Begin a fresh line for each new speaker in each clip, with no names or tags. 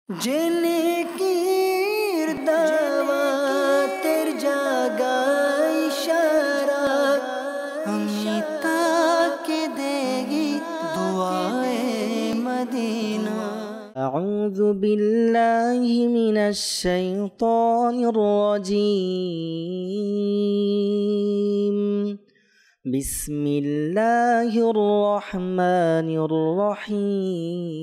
জেনে কিরদাওয়াতের জাগায় ইশারা আমি তাকে দেগি দুআয়ে মদিনা। أعوذ بالله من الشيطان الرجيم. بسم الله الرحمن الرحيم.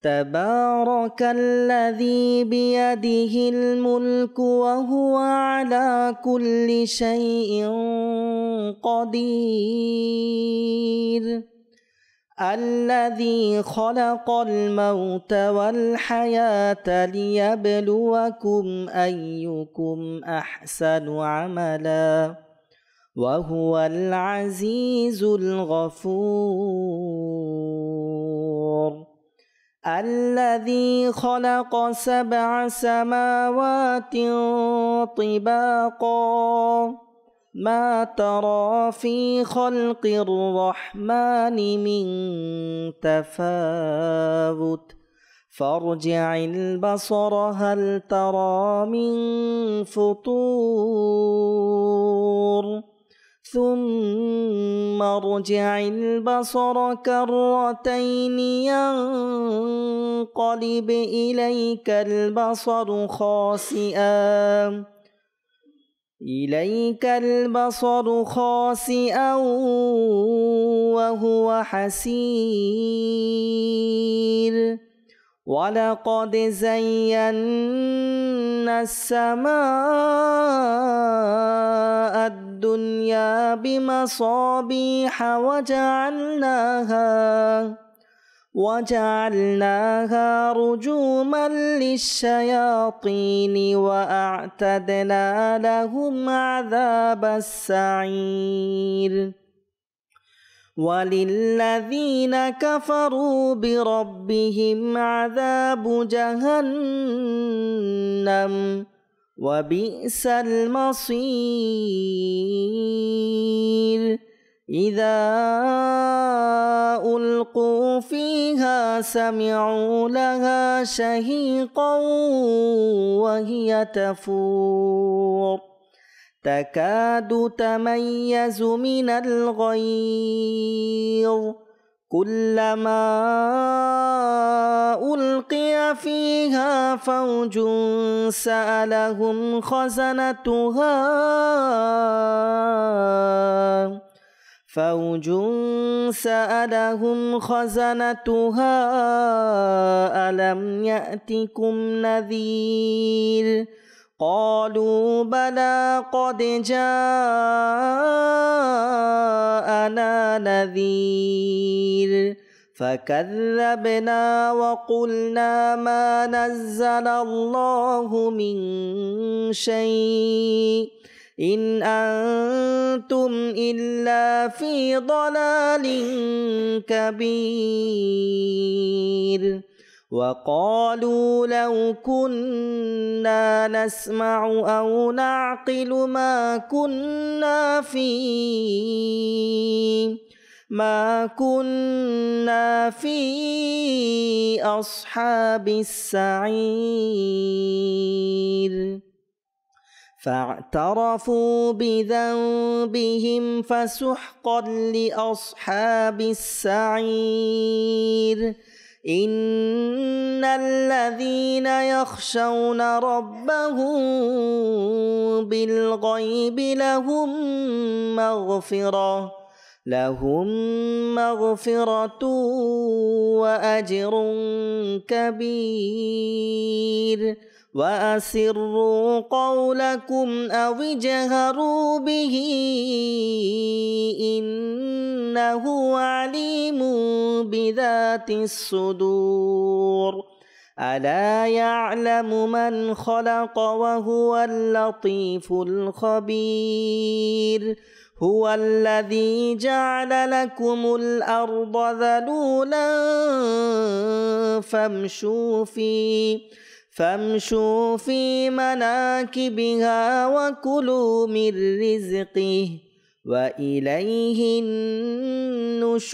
تبارك الذي بيده الملك وهو على كل شيء قدير. الذي خلق الموت والحياة ليبلوكم أيكم أحسن عملا وهو العزيز الغفور. الذي خلق 7 سماوات طباقا ما ترى في خلق الرحمن من تفاوت فارجع البصر هل ترى من فطور ثم ارجع البصر كرتين ينقلب إليك البصر خاسئا وهو حسير. ولقد زينا السماء الدنيا بمصابيح وجعلناها رجوما للشياطين وأعتدنا لهم عذاب السعير. وللذين كفروا بربهم عذاب جهنم وبئس المصير. إذا ألقوا فيها سمعوا لها شهيقا وهي تفور تكاد تميز من الغيظ كلما ألقي فيها فوج سألهم خزنتها ألم يأتكم نذير قالوا بلى قد جاءنا نذير فكذبنا وقلنا ما نزل الله من شيء إن أنتم إلا في ضلال كبير. وقالوا لو كنا نسمع أو نعقل ما كنا في أصحاب السعير. فاعترفوا بذنبهم فسحقا لأصحاب السعير. إن الذين يخشون ربهم بالغيب لهم مغفرة وأجر كبير. وأسروا قولكم أو اجهروا به إنه عليم بذات الصدور. ألا يعلم من خلق وهو اللطيف الخبير. هو الذي جعل لكم الأرض ذلولا فامشوا في مناكبها وكلوا من رزقه وإليه النشور.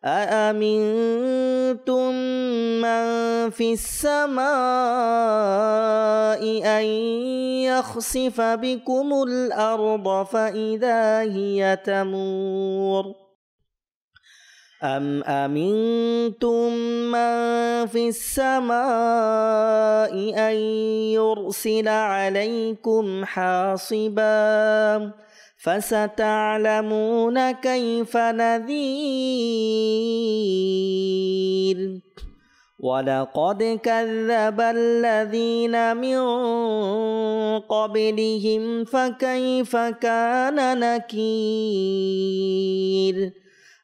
أأمنتم من في السماء أن يخسف بكم الأرض فإذا هي تمور أم أمنتم من في السماء أن يرسل عليكم حاصبا فستعلمون كيف نذير ولقد كذب الذين من قبلهم فكيف كان نكير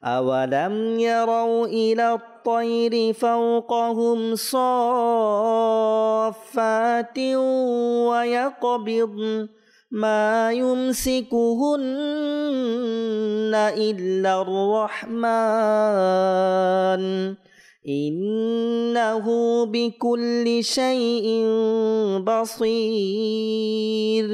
أولم يروا إلى الطير فوقهم صافات ويقبضن ما يمسكهن إلا الرحمن إنه بكل شيء بصير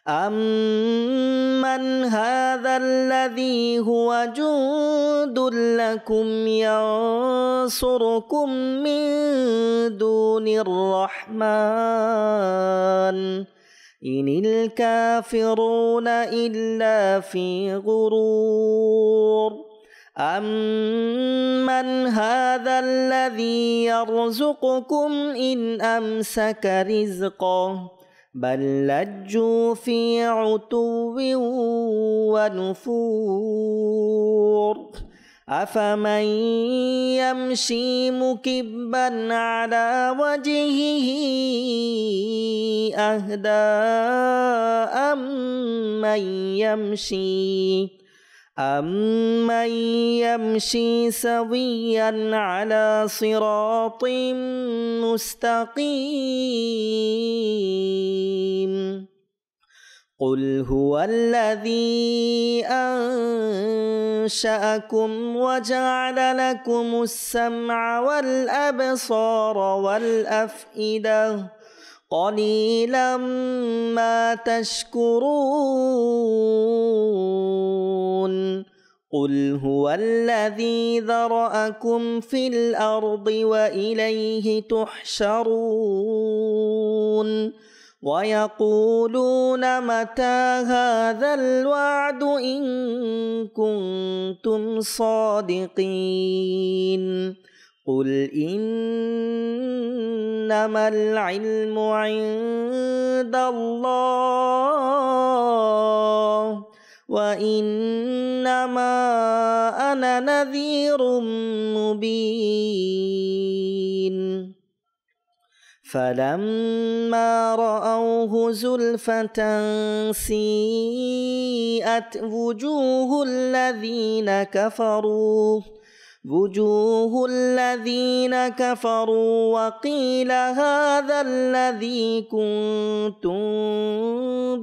أمن هذا الذي هو جند لكم ينصركم من دون الرحمن إن الكافرون إلا في غرور أمن هذا الذي يرزقكم إن أمسك رزقه بل لجوا في عتو ونفور أفمن يمشي مكبا على وجهه أهدى أمن يمشي سويا على صراط مستقيم قل هو الذي أنشأكم وجعل لكم السمع والأبصار والأفئدة قليلا ما تشكرون قل هو الذي ذرأكم في الأرض وإليه تحشرون ويقولون متى هذا الوعد إن كنتم صادقين قل إنما العلم عند الله وإنما أنا نذير مبين فلما رأوه زلفة سيئت وجوه الذين كفروا وقيل هذا الذي كنتم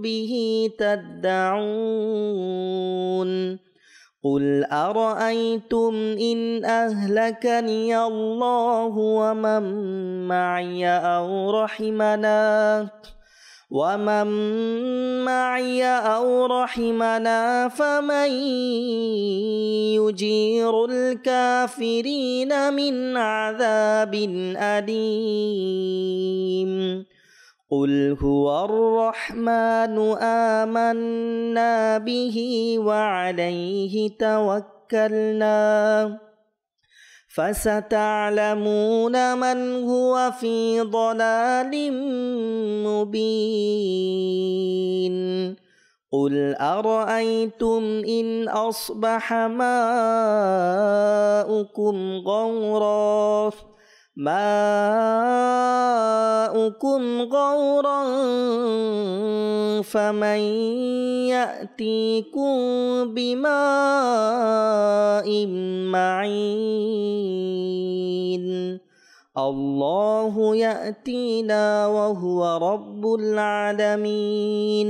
به تدعون قل أرأيتم إن أهلكني الله ومن معي أو رحمنا فمن يجير الكافرين من عذاب أليم قل هو الرحمن آمنا به وعليه توكلنا فستعلمون من هو في ضلال مبين قل أرأيتم إن أصبح ماؤكم غورا فمن يأتيكم بماء معين الله يأتينا وهو رب العالمين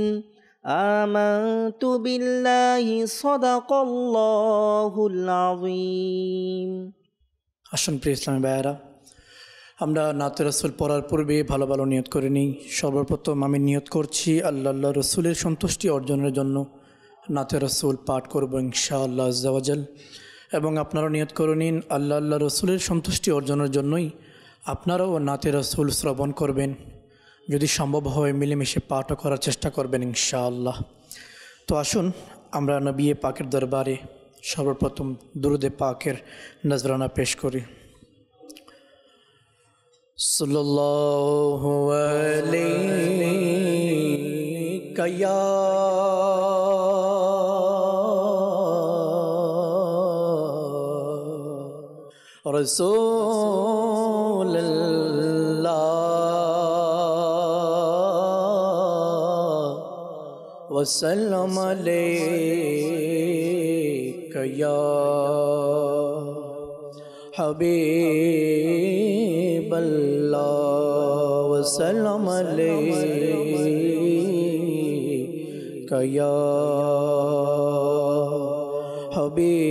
آمنت بالله صدق الله العظيم
আসুন প্রিয় ইসলামী ভাইয়েরা, আমরা নাতে রসুল পড়ার পূর্বে ভালো ভালো নিয়ত করে নিই। সর্বপ্রথম আমি নিয়ত করছি আল্লাহ রসুলের সন্তুষ্টি অর্জনের জন্য নাতে রসুল পাঠ করব ইনশাআল্লাহ আজ্জা ওয়া জাল। এবং আপনারাও নিয়ত করে নিন আল্লাহ রসুলের সন্তুষ্টি অর্জনের জন্যই আপনারাও নাতে রসুল শ্রবণ করবেন। যদি সম্ভব হয় মিলেমিশে পাঠও করার চেষ্টা করবেন ইনশাআল্লাহ। তো আসুন আমরা নবী পাকের দরবারে সর্বপ্রথম দুরুদে পাকের নজরানা পেশ করি। সাল্লাল্লাহু আলাইকা ইয়া রাসূলুল্লাহ ওয়াসাল্লাম আলাইকা ইয়া হাবিবাল্লাহ ওয়াসাল্লাম আলাইকা ইয়া হাবিবাল্লাহ।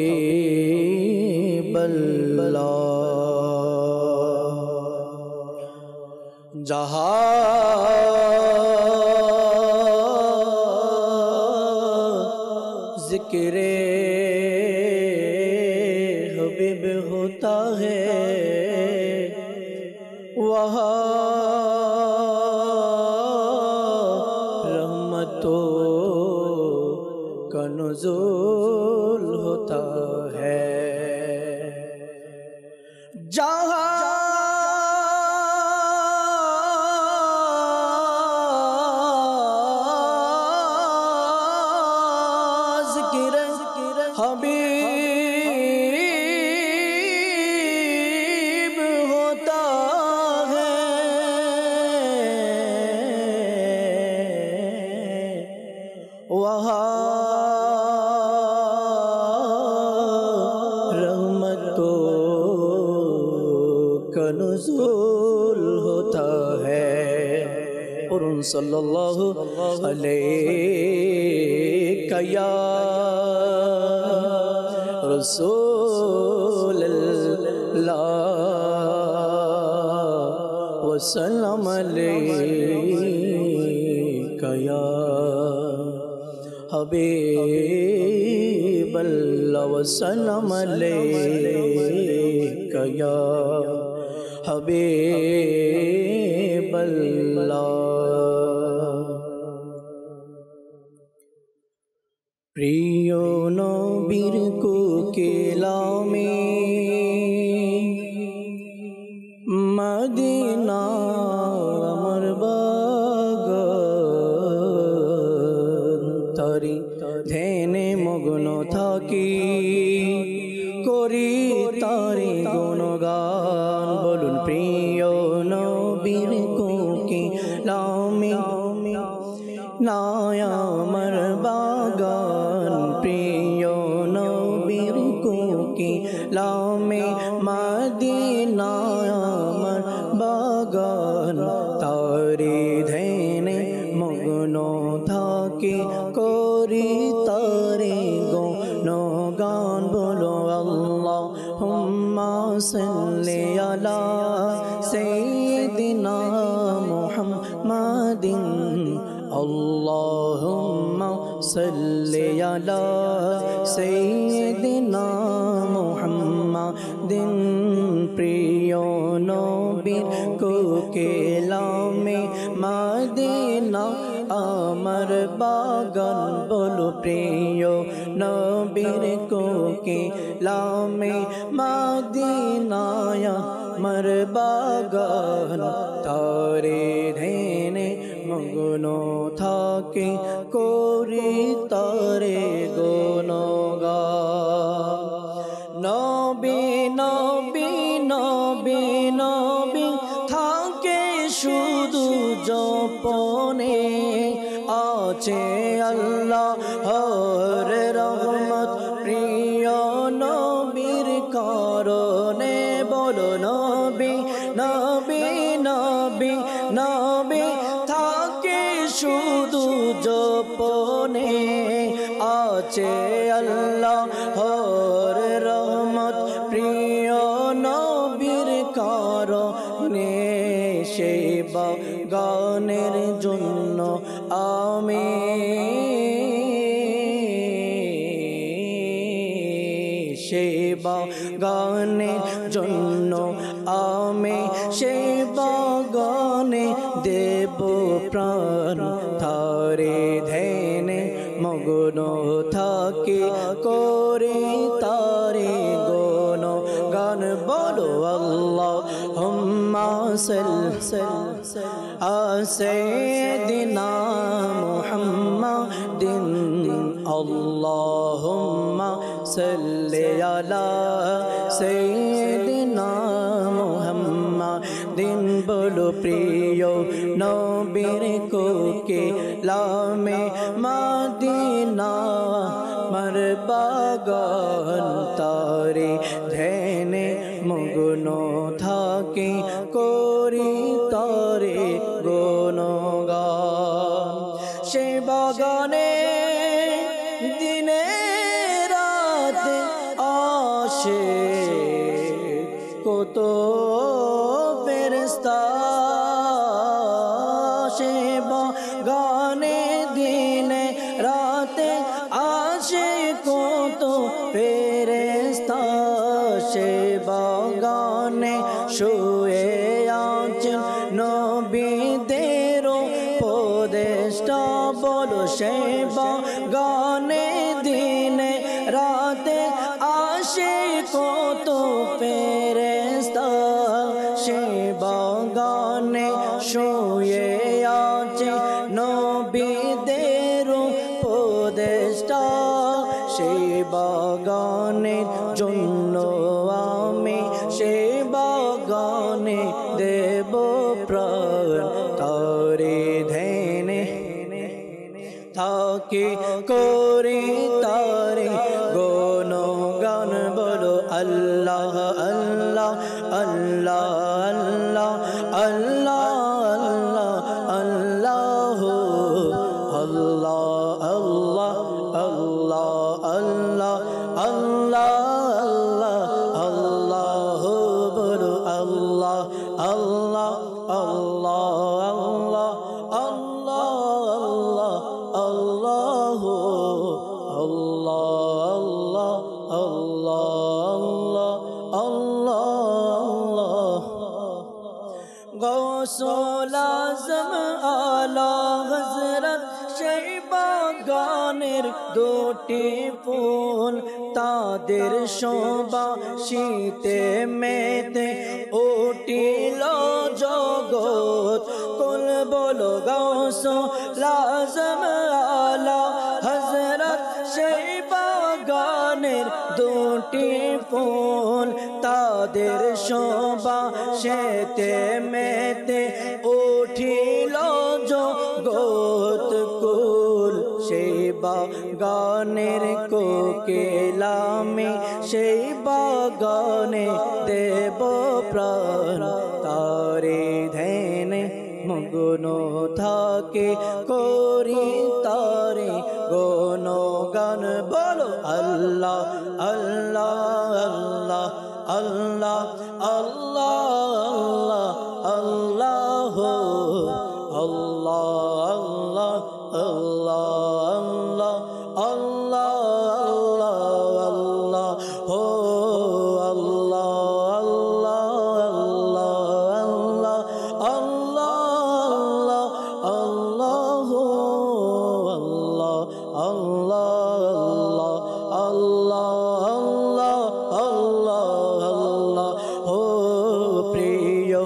जिक्रे हबीब होता है वहाँ रहमतों का नुज़ूल होता है। जहाँ हबीब होता है वहाँ रहमतों का नुज़ूल होता है। और सल्लल्लाहु अलैका या रसूलल्लाह वसल्लम अलैका या हबीबल्लाह वसल्लम अलैका या हबीबल्लाह। প্রিয় নবীর কোকিলামে মদিনা আমার বাগান তারি ধ্যানে মগ্ন থাকি করি তারি গুণগান। বলুন প্রিয় নবীর কোকিলামে নায়া আমার বাগান। প্রিয় নবীর কোকিলামে মদিনা আমার বাগান তারি ধ্যানে মগ্ন থাকি করি তারে গুণগান। বলো আল্লাহুম্মা সাল্লি আলা সাইয়্যিদিনা মুহাম্মাদিন আল্লাহুম্মা সাল্লি আলা সাইয়্যিদিনা মুহাম্মাদিন। প্রিয় নবীর কোকিলামে মদিনা আমার বাগান। বলো প্রিয় নবীর কোকিলামে মদিনা আমার বাগান তারে ধ্যানে মগ্ন থাকি করি তারে গুণগান। নবী নবী নবী নবী থাকে শুধু জপনে আছে আল্লাহর রহমত প্রিয় নবীর কারণে। বলো নবী নবী নবী নবী থাকে শুধু জপনে আছে আল্লাহর রহমত প্রিয় নবীর কারণে। সেই বাগানের জন্য আমি সেই
গানের জন্য আমি সেই বাগানে দেব প্রাণ তারে ধ্যানে মগ্ন থাকি করে তারে গুণ গান বলো আল্লাহ হুম্মা সাইয়্যিদিনা মুহাম্মাদিন আল্লাহুম্মা সাল্লি আলা সাইয়্যিদিনা মুহাম্মাদিন বলো প্রিয় নবীর কোকে লামে মদিনা মার বাগান তারে ধ্যানে মগ্ন থাকি করি তারে গুণগান সে বাগানে দিনে রাতে আসে কত ফেরেশতা সে বাগানে দিনে রাতে আসে কত ফেরেশতা সে বাগানে শুয়ে আছেন নবীদের উপদেষ্টা বলো সে বাগানে দিনে রাতে আসে কত ফেরেশতা সে বাগানে শুয়ে আছে নবীদের উপদেষ্টা সেই বাগানের জন্য আমি সেই বাগানে দেব প্রাণ তারে ধ্যানে থাকি করি তারে গুণগান বলো আল্লাহ আল্লাহ আল্লাহ আল্লাহ আল্লাহ আল্লাহ আল্লাহ আল্লাহ আল্লাহ আল্লাহ আল্লাহ বলো আল্লাহ আল্লাহ আল্লাহ আল্লাহ আল্লাহ আল্লাহ আল্লাহ আল্লাহ গৌসুল আজম আলা হযরত সেই বাগানের দুটি ফুল তাদের শোভা শীতে মেতে উঠিল জগৎ কুল বলো গৌসুল আজম আলা হযরত সেই বাগানের দুটি ফুল তাদের শোভা শীতে মেতে উঠিল জগৎ কুল সেই বাগানের কোকিলামি সেই বাগানে দেব প্রাণ তারে ধ্যানে মগ্ন থাকে করি তারে গুণগান বলো আল্লাহ আল্লাহ আল্লাহ আল্লাহ আল্লাহ আল্লাহ আল্লাহ আল্লাহ আল্লাহ হো আল্লাহ আল্লাহ আল্লাহ আল্লাহ আল্লাহ আল্লাহ হো প্রিয়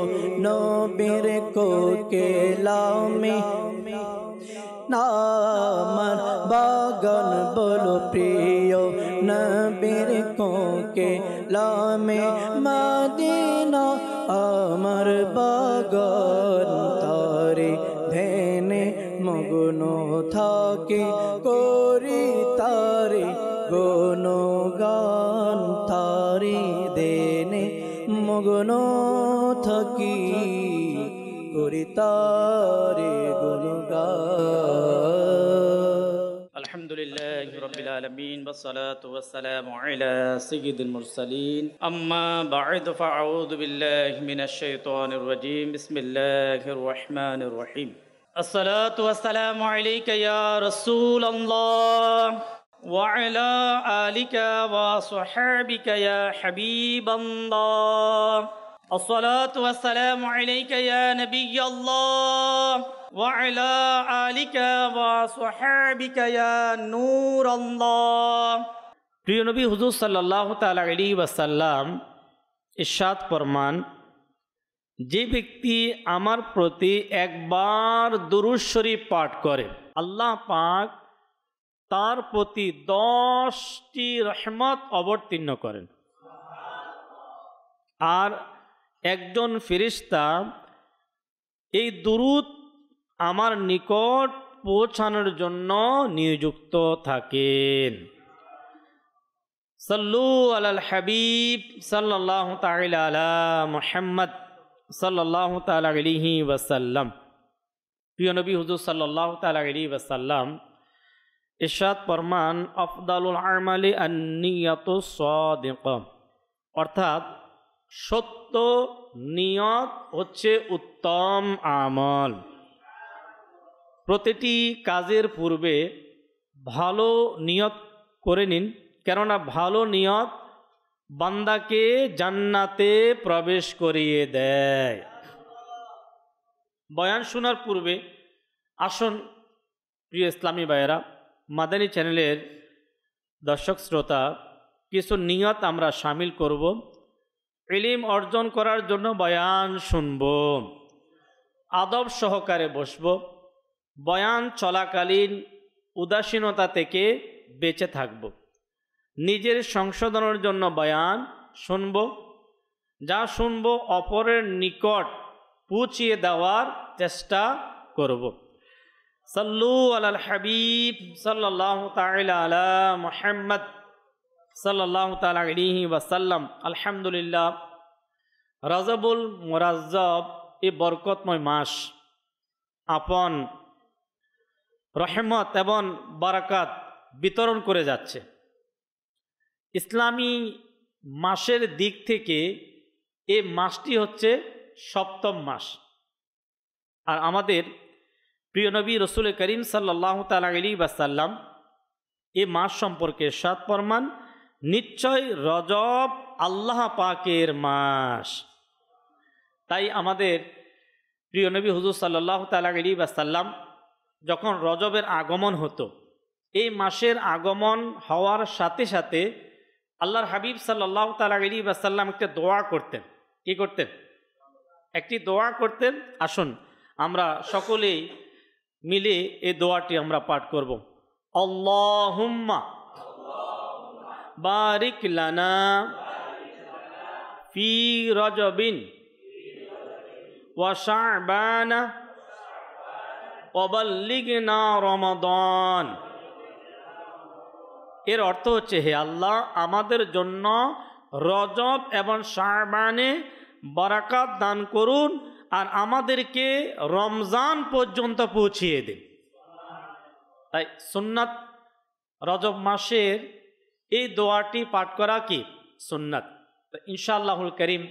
নবীর কোকিলামি নামার বাগান বলো প্রিয় নবীর কোকিলামি মদিনা আমার বাগান তারে ধ্যানে মগ্ন থাকে করি তারে গুণগান তারে দেনে মগ্ন থাকি করি তারে গুণগান
আলহামদুলিল্লাহি রাব্বিল আলামিন ওয়াসসালাতু ওয়াসসালামু আলা সাইয়্যিদিল মুরসালিন আম্মা বা'দ ফাআউযু বিল্লাহি মিনাশ শাইতানির রাজীম বিসমিল্লাহির রহমানির রহিম আসসালাতু ওয়াসসালামু আলাইকা ইয়া রাসূলুল্লাহ وعلى آلك وصحابك يا حبيب الله الصلاة والسلام عليك يا نبي الله وعلى آلك وصحابك يا نور الله প্রিয় নবী হুজুর সাল্লাল্লাহু তাআলা আলাইহি ওয়াসাল্লাম ইরশাদ ফরমান, যে ব্যক্তি আমার প্রতি একবার দুরূদ শরীফ পাঠ করে আল্লাহ পাক তার প্রতি 10টি রহমত অবতীর্ণ করেন। আর একজন ফেরেশতা এই দুরূদ আমার নিকট পৌঁছানোর জন্য নিযুক্ত থাকেন। সাল্লু আলাল হাবিব সাল্লাল্লাহু তাআলা আলা মুহাম্মদ সাল্লাল্লাহু তাআলা আলাইহি ওয়াসাল্লাম। প্রিয় নবী হুজুর সাল্লাল্লাহু তাআলা আলাইহি ওয়াসাল্লাম ইরশাদ ফরমান, আফদালুল আমালি আন-নিয়াতুস সাদিকা, অর্থাৎ সত্য নিয়ত হচ্ছে উত্তম আমল। প্রতিটি কাজের পূর্বে ভালো নিয়ত করে নিন, কেননা ভালো নিয়ত বান্দাকে জান্নাতে প্রবেশ করিয়ে দেয়। বয়ান শোনার পূর্বে আসুন প্রিয় ইসলামী ভাইয়েরা, মাদানী চ্যানেলের দর্শক শ্রোতা, কিছু নিয়ত আমরা শামিল করব। ইলম অর্জন করার জন্য বয়ান শুনব, আদব সহকারে বসব, বয়ান চলাকালীন উদাসীনতা থেকে বেঁচে থাকব, নিজের সংশোধনের জন্য বয়ান শুনব, যা শুনব অপরের নিকট পৌঁছিয়ে দেওয়ার চেষ্টা করব। সাল্লু আলাল হাবিব সাল্লাল্লাহু তাআলা আলা মুহাম্মদ সাল্লাল্লাহু তাআলা আলাইহি ওয়াসাল্লাম। আলহামদুলিল্লাহ, রজবুল মুরাজ্জব এই বরকতময় মাস আপন রহমত এবং বারাকাত বিতরণ করে যাচ্ছে। ইসলামী মাসের দিক থেকে এই মাসটি হচ্ছে সপ্তম মাস। আর আমাদের প্রিয় নবী রসুল করিম সাল্লাল্লাহু তাআলা আলাইহি ওয়াসাল্লাম এই মাস সম্পর্কে ইরশাদ ফরমান, নিশ্চয় রজব আল্লাহ পাকের মাস। তাই আমাদের প্রিয় নবী হুজুর সাল্লাল্লাহু তাআলা আলাইহি ওয়াসাল্লাম যখন রজবের আগমন হতো, এই মাসের আগমন হওয়ার সাথে সাথে আল্লাহর হাবিব সাল্লাল্লাহু তাআলা আলাইহি ওয়াসাল্লাম একটা দোয়া করতেন। কি করতেন? একটি দোয়া করতেন। আসুন আমরা সকলেই মিলে এই দোয়াটি আমরা পাঠ করব। আল্লাহুম্মা বারিক লানা ফি রজবিন ওয়া শাবান ওয়া বাল্লিগনা রমাদান। এর অর্থ হচ্ছে, হে আল্লাহ, আমাদের জন্য রজব এবং শাবানে বারাকাত দান করুন আর আমাদেরকে রমজান পর্যন্ত পৌঁছিয়ে দিন। তাই সুন্নাত, রজব মাসের এই দোয়াটি পাঠ করা কি সুন্নাত। তো ইনশাআল্লাহুল করিম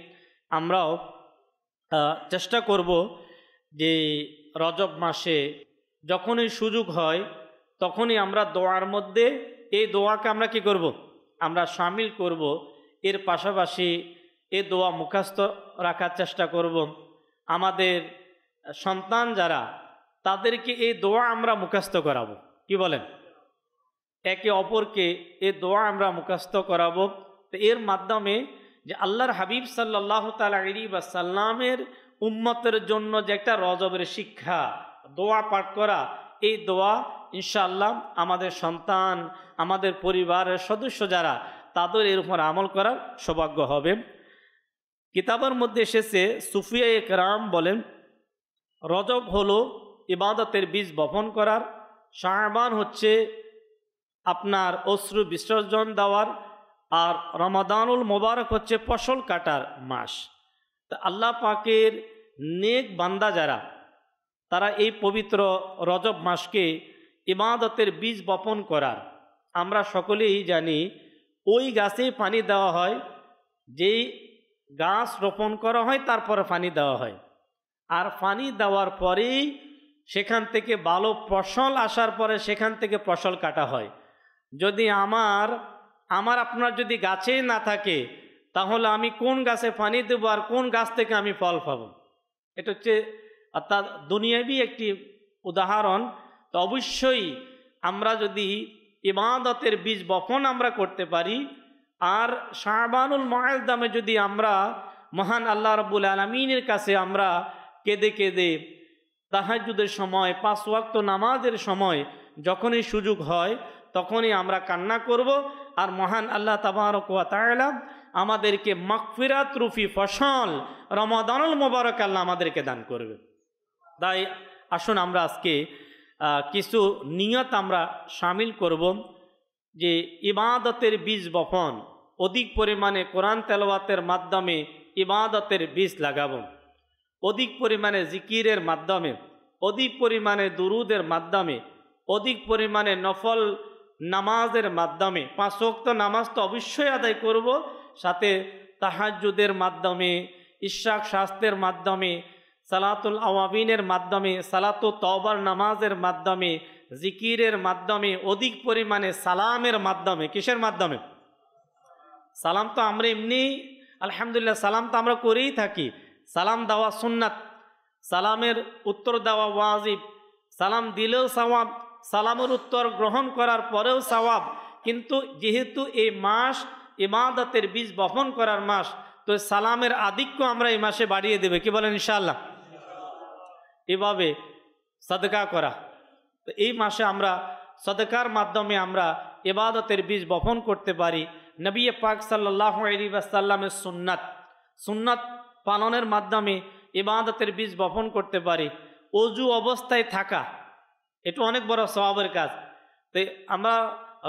আমরাও চেষ্টা করব যে রজব মাসে যখনই সুযোগ হয় তখনই আমরা দোয়ার মধ্যে এই দোয়াকে আমরা কি করব, আমরা শামিল করব। এর পাশাপাশি এই দোয়া মুখস্থ রাখার চেষ্টা করব। আমাদের সন্তান যারা, তাদেরকে এই দোয়া আমরা মুখস্থ করাবো। কি বলেন? একে অপরকে এই দোয়া আমরা মুখস্থ করাবো। তো এর মাধ্যমে যে আল্লাহর হাবিব সাল্লাল্লাহু তাআলা আলাইহি ওয়াসাল্লামের উম্মতের জন্য যে একটা রজবের শিক্ষা, দোয়া পাঠ করা, এই দোয়া ইনশাআল্লাহ আমাদের সন্তান, আমাদের পরিবারের সদস্য যারা, তাদের এর উপর আমল করার সৌভাগ্য হবে। কিতাবের মধ্যে এসেছে, সুফিয়ায়ে কেরাম বলেন, রজব হলো ইবাদতের বীজ বপন করার, শাবান হচ্ছে আপনার অশ্রু বিসর্জন দেওয়ার, আর রমাদানুল মোবারক হচ্ছে ফসল কাটার মাস। তা আল্লাহ পাকের নেক বান্দা যারা, তারা এই পবিত্র রজব মাসকে ইবাদতের বীজ বপন করার, আমরা সকলেই জানি ওই গাছে পানি দেওয়া হয়, যেই গাছ রোপণ করা হয় তারপরে পানি দেওয়া হয়। আর পানি দেওয়ার পরেই সেখান থেকে ভালো ফসল আসার পরে সেখান থেকে ফসল কাটা হয়।
যদি আমার আপনার যদি গাছেই না থাকে, তাহলে আমি কোন গাছে পানি দেবো আর কোন গাছ থেকে আমি ফল পাবো? এটা হচ্ছে অর্থাৎ দুনিয়াবি একটি উদাহরণ। তো অবশ্যই আমরা যদি ইবাদতের বীজ বপন আমরা করতে পারি, আর শাবানুল মুআজ্জামে যদি আমরা মহান আল্লাহ রাব্বুল আলামিনের কাছে আমরা কেঁদে কেঁদে তাহাজ্জুদের সময় 5 ওয়াক্ত নামাজের সময় যখনই সুযোগ হয় তখনই আমরা কান্না করব, আর মহান আল্লাহ তাবারক ওয়া তাআলা আমাদেরকে মাগফিরাত রূপী ফসল রমাদানুল মুবারক আল্লাহ আমাদেরকে দান করবে। তাই আসুন আমরা আজকে কিছু নিয়ত আমরা শামিল করব, যে ইবাদতের বীজ বপন, অধিক পরিমাণে কোরআন তেলাওয়াতের মাধ্যমে ইবাদতের বীজ লাগাবো, অধিক পরিমাণে জিকিরের মাধ্যমে, অধিক পরিমাণে দুরুদের মাধ্যমে, অধিক পরিমাণে নফল নামাজের মাধ্যমে। 5 ওয়াক্ত নামাজ তো অবশ্যই আদায় করব, সাথে তাহাজ্জুদের মাধ্যমে, ইশরাক শাস্ত্রের মাধ্যমে, সালাতুল আওয়াবিনের মাধ্যমে, সালাতুত তওবার নামাজের মাধ্যমে, জিকিরের মাধ্যমে, অধিক পরিমাণে সালামের মাধ্যমে। কিসের মাধ্যমে? সালাম তো আমরা এমনি আলহামদুলিল্লাহ সালাম তো আমরা করেই থাকি। সালাম দেওয়া সুন্নাত, সালামের উত্তর দেওয়া ওয়াজিব, সালাম দিলেও সওয়াব, সালামের উত্তর গ্রহণ করার পরেও সওয়াব। কিন্তু যেহেতু এই মাস ইবাদতের বীজ বপন করার মাস, তো সালামের আধিক্য আমরা এই মাসে বাড়িয়ে দেবে। কি বলেন ইনশাআল্লাহ? এভাবে সাদকা করা, তো এই মাসে আমরা সাদকার মাধ্যমে আমরা ইবাদতের বীজ বপন করতে পারি। নবী পাক সাল্লাল্লাহু আলাইহি ওয়াসাল্লামের সুন্নাত পালনের মাধ্যমে ইবাদতের বীজ বপন করতে পারি। অজু অবস্থায় থাকা, এটা অনেক বড় সওয়াবের কাজ। তো আমরা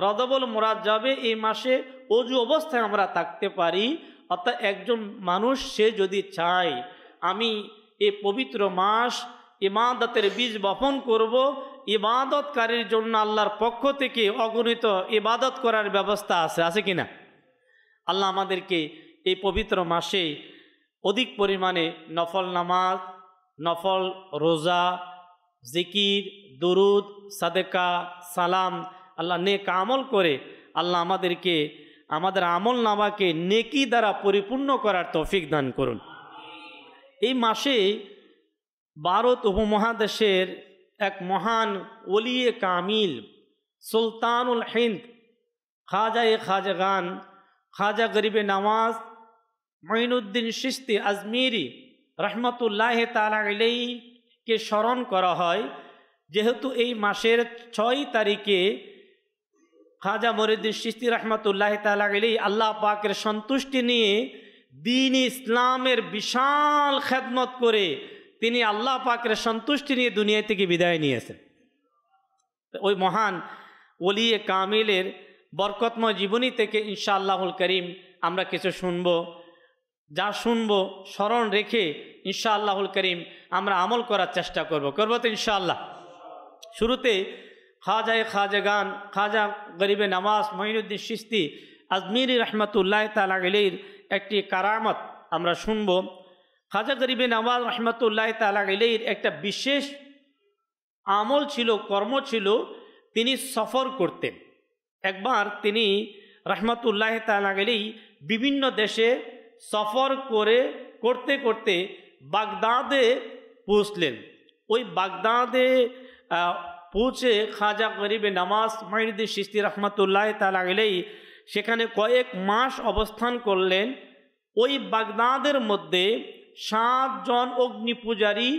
রজবুল মুরাজ্জাবে এই মাসে অজু অবস্থায় আমরা থাকতে পারি। অর্থাৎ একজন মানুষ সে যদি চায় আমি এই পবিত্র মাস ইবাদতের বীজ বপন করব, ইবাদতকারীর জন্য আল্লাহর পক্ষ থেকে অগণিত ইবাদত করার ব্যবস্থা আছে কিনা? আল্লাহ আমাদেরকে এই পবিত্র মাসে অধিক পরিমাণে নফল নামাজ, নফল রোজা, জিকির, দুরুদ, সাদেকা, সালাম, আল্লাহ নেক আমল করে আল্লাহ আমাদেরকে আমাদের আমল নামাকে নেকি দ্বারা পরিপূর্ণ করার তৌফিক দান করুন। এই মাসে ভারত উপমহাদেশের এক মহান ওলিয়ে কামিল সুলতানুল হিন্দ খাজাগান খাজা গরিবে নওয়াজ মঈনুদ্দিন চিশতি আজমিরি রহমতুল্লাহ তাআলা আলাইহিকে স্মরণ করা হয়। যেহেতু এই মাসের 6 তারিখে খাজা মঈনুদ্দিন চিশতি রহমতুল্লাহ তাআলা আলাইহি আল্লাহ পাকের সন্তুষ্টি নিয়ে দ্বীন ইসলামের বিশাল খেদমত করে তিনি আল্লাহ পাকের সন্তুষ্টি নিয়ে দুনিয়া থেকে বিদায় নিয়েছেন। ওই মহান ওলিয়ে কামিলের বরকতময় জীবনী থেকে ইনশাআল্লাহুল করিম আমরা কিছু শুনব। যা শুনব স্মরণ রেখে ইনশাআল্লাহুল করিম আমরা আমল করার চেষ্টা করব তো ইনশাআল্লাহ। শুরুতে খাজাগান খাজা গরিবে নওয়াজ মঈনুদ্দিন চিশতি আজমিরি রহমতুল্লাহ তাআলা আলাইহির একটি কারামত আমরা শুনব। খাজা গরিবে নওয়াজ রহমতুল্লাহ তাআলা আলাইহির একটা বিশেষ আমল ছিল, কর্ম ছিল, তিনি সফর করতেন। একবার তিনি রহমতুল্লাহ তাআলা আলাইহি বিভিন্ন দেশে সফর করতে করতে বাগদাদে পৌঁছলেন। ওই বাগদাদে পৌঁছে খাজা গরিবে নওয়াজ মঈনুদ্দিন চিশতি রহমতুল্লাহ তাআলা আলাইহি সেখানে কয়েক মাস অবস্থান করলেন। ওই বাগদাদের মধ্যে 7 জন অগ্নি পূজারী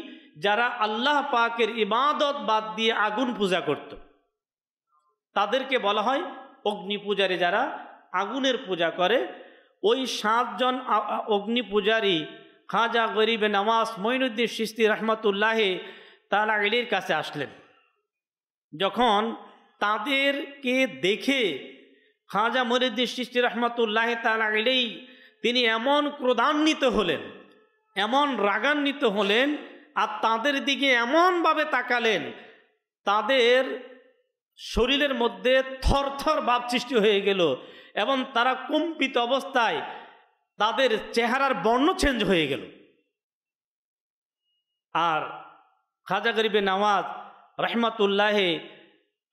যারা আল্লাহ পাকের ইবাদত বাদ দিয়ে আগুন পূজা করত, তাদেরকে বলা হয় অগ্নি পূজারী, যারা আগুনের পূজা করে। ওই 7 জন অগ্নি পূজারী খাজা গরিবে নওয়াজ মঈনুদ্দিন চিশতি রহমতুল্লাহ তাআলা আলাইহির কাছে আসলেন। যখন তাদেরকে দেখে খাজা মঈনুদ্দিন চিশতি রহমতুল্লাহ তাআলা আলাইহি তিনি এমন ক্রোধান্বিত হলেন, এমন রাগান্বিত হলেন, আর তাদের দিকে এমনভাবে তাকালেন তাদের শরীরের মধ্যে থরথর ভাব সৃষ্টি হয়ে গেল এবং তারা কম্পিত অবস্থায় তাদের চেহারার বর্ণ চেঞ্জ হয়ে গেল। আর খাজা গরিবে নওয়াজ রহমতুল্লাহ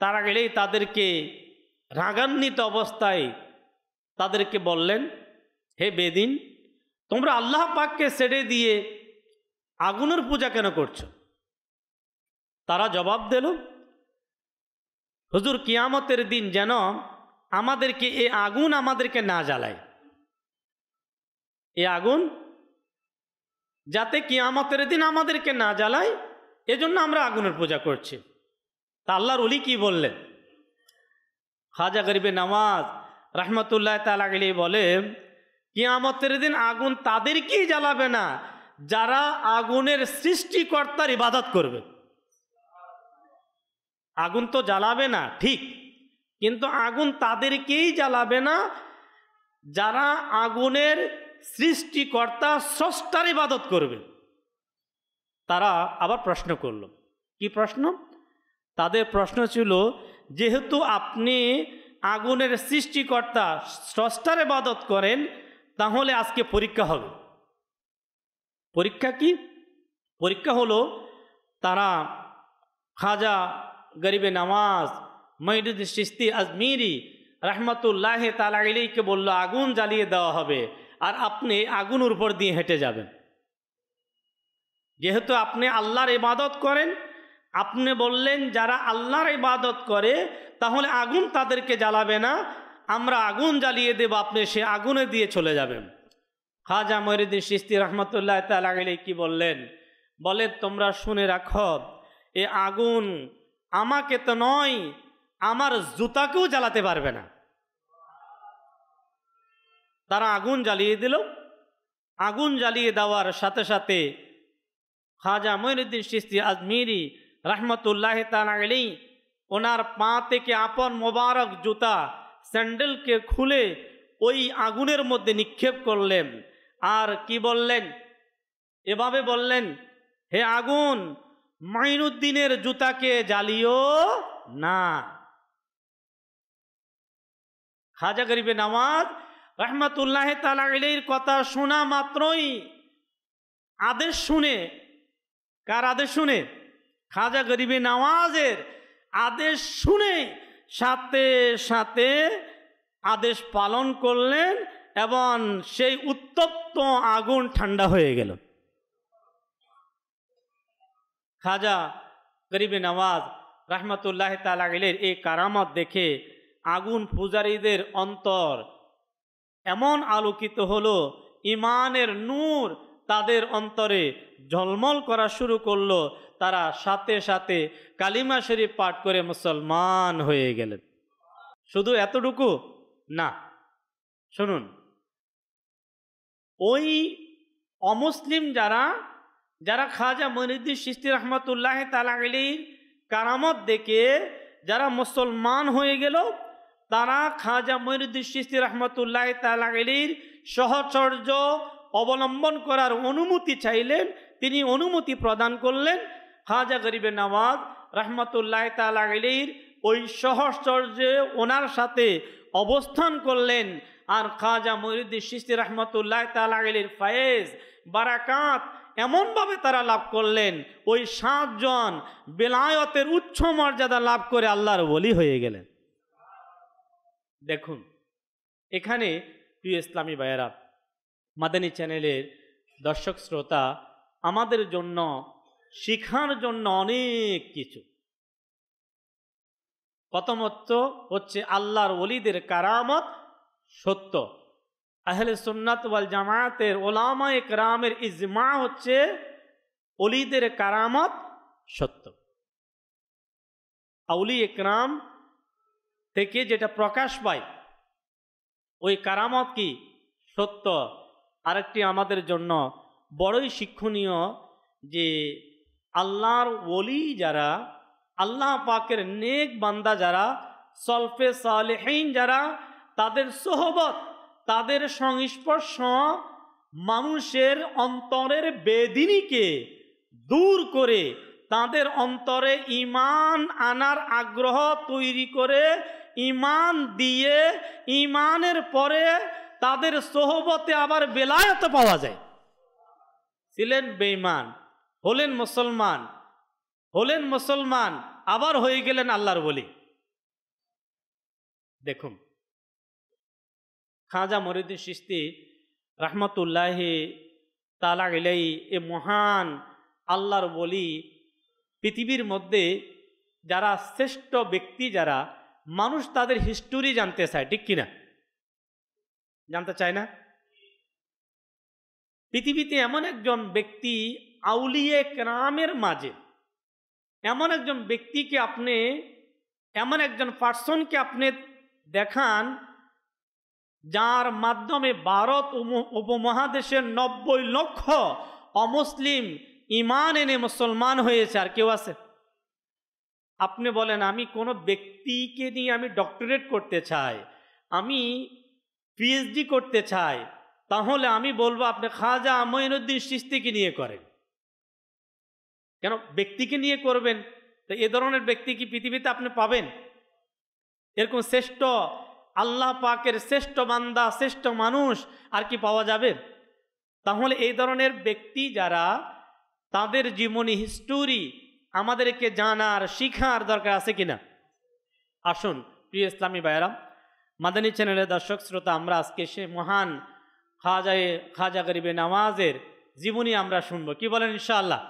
তারা গেলেই তাদেরকে রাগান্বিত অবস্থায় তাদেরকে বললেন, হে বেদিন, তোমরা আল্লাহ পাককে ছেড়ে দিয়ে আগুনের পূজা কেন করছো? তারা জবাব দিল, হুজুর, কিয়ামতের দিন যেন আমাদেরকে এই আগুন আমাদেরকে না জ্বালায়, এই আগুন যাতে কিয়ামতের দিন আমাদেরকে না জ্বালায়, এজন্য আমরা আগুনের পূজা করছি। তা আল্লাহর ওলি কি বললেন? খাজা গরিবে নওয়াজ রহমতুল্লাহ তাআলা আলাইহি বলে, কিয়ামতের দিন আগুন তাদেরকেই জ্বালাবে না যারা আগুনের সৃষ্টিকর্তার ইবাদত করবে। আগুন তো জ্বালাবে না ঠিক, কিন্তু আগুন তাদেরকেই জ্বালাবে না যারা আগুনের সৃষ্টিকর্তা স্রষ্টার ইবাদত করবে। তারা আবার প্রশ্ন করল, কি প্রশ্ন? তাদের প্রশ্ন ছিল, যেহেতু আপনি আগুনের সৃষ্টিকর্তা স্রষ্টার ইবাদত করেন, তাহলে আজকে পরীক্ষা হবে। পরীক্ষা কি? পরীক্ষা হলো, তারা খাজা গরিবে নওয়াজ মঈনুদ্দিন চিশতি আজমিরি রহমতুল্লাহ তাআলা আলাইহিকে বলল, আগুন জ্বালিয়ে দেওয়া হবে আর আপনি আগুনের উপর দিয়ে হেঁটে যাবেন। যেহেতু আপনি আল্লাহর ইবাদত করেন, আপনি বললেন যারা আল্লাহর ইবাদত করে তাহলে আগুন তাদেরকে জ্বালাবে না, আমরা আগুন জ্বালিয়ে দেব, আপনি সে আগুনে দিয়ে চলে যাবেন। খাজা মঈনুদ্দিন চিশতি রহমতুল্লাহ তাআলা আলাইহি কি বললেন? বলে, তোমরা শুনে রাখো, এ আগুন আমাকে তো নয়, আমার জুতাকেও জ্বালাতে পারবে না। তারা আগুন জ্বালিয়ে দিল। আগুন জ্বালিয়ে দেওয়ার সাথে সাথে খাজা মঈনুদ্দিন চিশতি আজমিরি রহমতুল্লাহ তাআলা আলাইহি ওনার পা থেকে আপন মোবারক জুতা স্যান্ডেলকে খুলে ওই আগুনের মধ্যে নিক্ষেপ করলেন। আর কি বললেন? এভাবে বললেন, হে আগুন, মঈনুদ্দিনের জুতাকে জ্বালিও না। খাজা গরিবে নওয়াজ রহমতুল্লাহ তাআলা আলাইহির কথা শোনা মাত্রই আদেশ শুনে, কার আদেশ শুনে? খাজা গরিবে নওয়াজের আদেশ শুনে সাথে সাথে আদেশ পালন করলেন এবং সেই উত্তপ্ত আগুন ঠান্ডা হয়ে গেল। খাজা গরিবে নওয়াজ রহমতুল্লাহ তাআলা আলাইহির এই কারামত দেখে আগুন পূজারীদের অন্তর এমন আলোকিত হলো, ইমানের নূর তাদের অন্তরে ঝলমল করা শুরু করলো। তারা সাথে সাথে কালিমা শরীফ পাঠ করে মুসলমান হয়ে গেলেন। শুধু এতটুকু না, শুনুন, ওই অমুসলিম যারা যারা খাজা মঈনুদ্দিন চিশতি রহমতুল্লাহ তাআলা আলাইহির কারামত দেখে যারা মুসলমান হয়ে গেল, তারা খাজা মঈনুদ্দিন চিশতি রহমতুল্লাহ তাআলা আলাইহির সহচর্য অবলম্বন করার অনুমতি চাইলেন। তিনি অনুমতি প্রদান করলেন। খাজা গরিবে নওয়াজ রহমতুল্লাহ তাআলা আলাইহির ওই সহচর্যে ওনার সাথে অবস্থান করলেন। আর খাজা মঈনুদ্দিন চিশতি রহমতুল্লাহ তাআলা আলাইহির ফায়েজ বারাকাত এমনভাবে তারা লাভ করলেন, ওই 7 জন বেলায়তের উচ্চ মর্যাদা লাভ করে আল্লাহর ওলি হয়ে গেলেন। দেখুন, এখানে প্রিয় ইসলামী ভাইয়েরা, মাদানী চ্যানেলের দর্শক শ্রোতা, আমাদের জন্য শিখার জন্য অনেক কিছু। প্রথমত হচ্ছে আল্লাহর ওলিদের কারামত সত্য। আহলে সুন্নাত ওয়াল জামায়াতের ওলামায়ে কেরামের ইজমা হচ্ছে ওলিদের কারামত সত্য। আউলিয়ে কেরাম থেকে যেটা প্রকাশ পায় ওই কারামত কি সত্য। আরেকটি আমাদের জন্য বড়ই শিক্ষণীয় যে আল্লাহর ওলি যারা, আল্লাহ পাকের নেক বান্দা যারা, সলফে সালেহীন যারা, তাদের সোহবত, তাদের সংস্পর্শ মানুষের অন্তরের বেদিনীকে দূর করে তাদের অন্তরে ঈমান আনার আগ্রহ তৈরি করে, ঈমান দিয়ে ঈমানের পরে তাদের সোহবতে আবার বেলায়েত পাওয়া যায়। ছিলেন বেঈমান, হলেন মুসলমান, আবার হয়ে গেলেন আল্লাহর ওলি। দেখুন, খাজা মঈনুদ্দিন চিশতি রহমতুল্লাহি তাআলা আলাইহি এ মহান আল্লাহর ওলি, পৃথিবীর মধ্যে যারা শ্রেষ্ঠ ব্যক্তি, যারা মানুষ তাদের হিস্টোরি জানতে চায়, ঠিক কিনা? জানতে চায় না? পৃথিবীতে এমন একজন ব্যক্তি আউলিয়ে কেরামের মাঝে, এমন একজন ব্যক্তিকে আপনি, এমন একজন পার্সনকে আপনি দেখান যার মাধ্যমে ভারত উপমহাদেশের 90 লক্ষ অমুসলিম ঈমান এনে মুসলমান হয়েছে। আর কেউ আছে? আপনি বলেন আমি কোনো ব্যক্তিকে নিয়ে আমি ডক্টরেট করতে চাই, আমি পিএইচডি করতে চাই, তাহলে আমি বলবো আপনি খাজা মঈনুদ্দিন চিশতিকে নিয়ে করেন। কেন ব্যক্তিকে নিয়ে করবেন? তো এ ধরনের ব্যক্তি কি পৃথিবীতে আপনি পাবেন? এরকম শ্রেষ্ঠ আল্লাহ পাকের শ্রেষ্ঠ বান্দা, শ্রেষ্ঠ মানুষ আর কি পাওয়া যাবে? তাহলে এই ধরনের ব্যক্তি যারা, তাদের জীবনী হিস্টোরি আমাদেরকে জানার, শিখার দরকার আছে কিনা? আসুন প্রিয় ইসলামী ভাইয়েরা, মাদানী চ্যানেলের দর্শক শ্রোতা, আমরা আজকে সে মহান খাজা গরিবে নওয়াজের জীবনী আমরা শুনব। কি বলেন ইনশাআল্লাহ?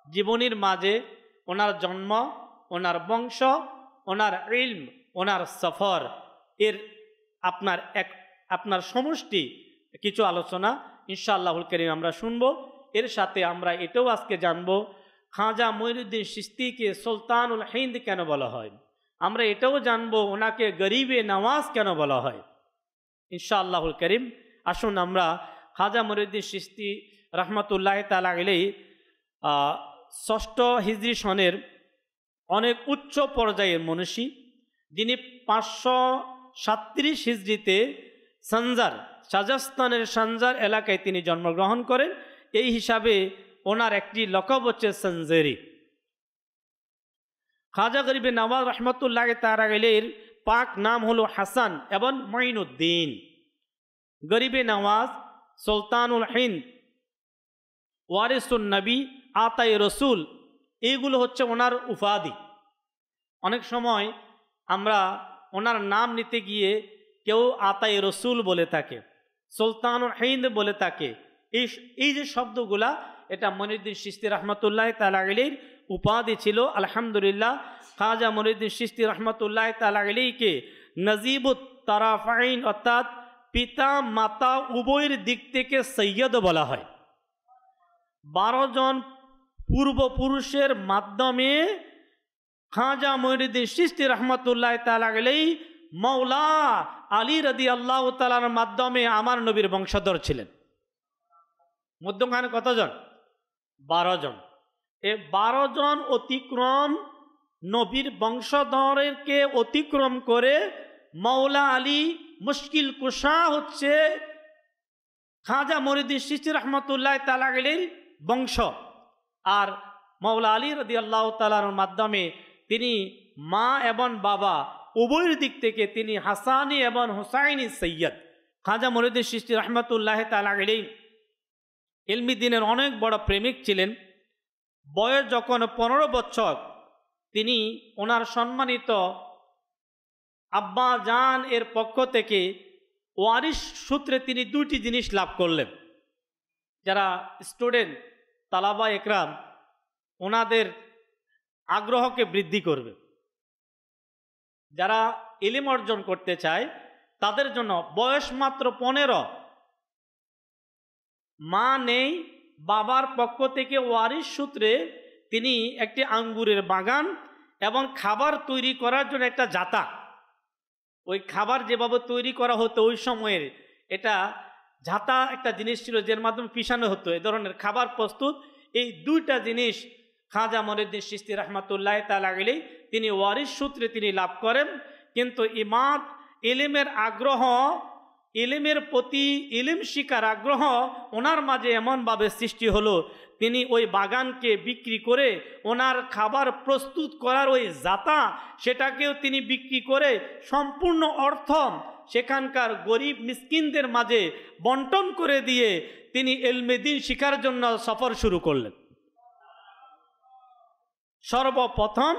জীবনীর মাঝে ওনার জন্ম, ওনার বংশ, ওনার ইলম, ওনার সফর, এর আপনার সমষ্টি কিছু আলোচনা ইনশাআল্লাহুল কারীম আমরা শুনব। এর সাথে আমরা এটাও আজকে জানব খাজা মঈনুদ্দিন চিশতিকে সুলতানুল হিন্দ কেন বলা হয়। আমরা এটাও জানবো ওনাকে গরিবে নওয়াজ কেন বলা হয় ইনশাআল্লাহুল কারীম। আসুন আমরা খাজা মঈনুদ্দিন চিশতি রহমতুল্লাহ তাআলা আলাইহি ৬ষ্ঠ হিজরি সনের অনেক উচ্চ পর্যায়ের মনীষী, যিনি 537 হিজরিতে সঞ্জার, শাজাস্তানের সঞ্জার এলাকায় তিনি জন্মগ্রহণ করেন। এই হিসাবে ওনার একটি লকব হচ্ছে সঞ্জেরি। খাজা গরিবে নওয়াজ রহমতুল্লাহ তাআলা আলাইহির পাক নাম হলো হাসান এবং মঈনুদ্দিন। গরিবে নওয়াজ, সুলতানুল হিন্দ, ওয়ারিসুন নবী, আতাই রসুল, এইগুলো হচ্ছে ওনার উপাধি। অনেক সময় আমরা ওনার নাম নিতে গিয়ে কেউ আতাই রসুল বলে থাকে, সুলতানুল হিন্দ বলে থাকে। এই যে শব্দগুলা, এটা মঈনুদ্দিন চিশতি রহমতুল্লাহ তাআলা আলাইহির উপাধি ছিল। আলহামদুলিল্লাহ, খাজা মঈনুদ্দিন চিশতি রহমতুল্লাহ তাআলা আলাইহিকে নজিবুত তারাফাইন, অর্থাৎ পিতা মাতা উভয়ের দিক থেকে সৈয়দ বলা হয়। 12 জন পূর্বপুরুষের মাধ্যমে খাজা মঈনুদ্দিন চিশতি রহমতুল্লাহ তাআলা আলাইহি মাওলা আলী রাদিয়াল্লাহু তাআলার মাধ্যমে আমার নবীর বংশধর ছিলেন। মধ্যখানে কতজন? 12 জন। এই 12 জন অতিক্রম, নবীর বংশধরকে অতিক্রম করে মাওলা আলী মুশকিল কুশা হচ্ছে খাজা মঈনুদ্দিন চিশতি রহমতুল্লাহ তাআলা আলাইহির বংশ। আর মাওলা আলী রাদিয়াল্লাহু তাআলার মাধ্যমে তিনি মা এবং বাবা উভয়ের দিক থেকে তিনি হাসানি এবং হুসাইনি সৈয়দ। খাজা মঈনুদ্দিন চিশতি রহমতুল্লাহ তাআলা আলাইহি ইলমি দ্বীনের অনেক বড় প্রেমিক ছিলেন। বয়স যখন 15 বছর, তিনি ওনার সম্মানিত আব্বা জান এর পক্ষ থেকে ওয়ারিশ সূত্রে তিনি 2টি জিনিস লাভ করলেন। যারা স্টুডেন্ট, তালাবা একরাম, ওনাদের আগ্রহকে বৃদ্ধি করবে। যারা ইলম অর্জন করতে চায় তাদের জন্য বয়স মাত্র 15, মা নেই, বাবার পক্ষ থেকে ওয়ারিশ সূত্রে তিনি একটি আঙ্গুরের বাগান এবং খাবার তৈরি করার জন্য একটা জাতা, ওই খাবার যেভাবে তৈরি করা হতো ওই সময়ের, এটা ঝাঁতা একটা জিনিস ছিল যার মাধ্যমে পিষানো হতো এই ধরনের খাবার প্রস্তুত। এই 2টা জিনিস খাজা মঈনুদ্দিন চিশতি রহমতুল্লাহ তাআলা আলাইহি তিনি ওয়ারিশ সূত্রে তিনি লাভ করেন। কিন্তু ইমাদ, ইলমের আগ্রহ, ইলমের প্রতি ইলম শিকার আগ্রহ ওনার মাঝে এমনভাবে সৃষ্টি হলো, তিনি ওই বাগানকে বিক্রি করে ওনার খাবার প্রস্তুত করার ওই জাতা, সেটাকেও তিনি বিক্রি করে সম্পূর্ণ অর্থ সেখানকার গরিব মিসকিনদের মাঝে বন্টন করে দিয়ে তিনি ইলমে দ্বীন শিখার জন্য সফর শুরু করলেন। সর্বপ্রথম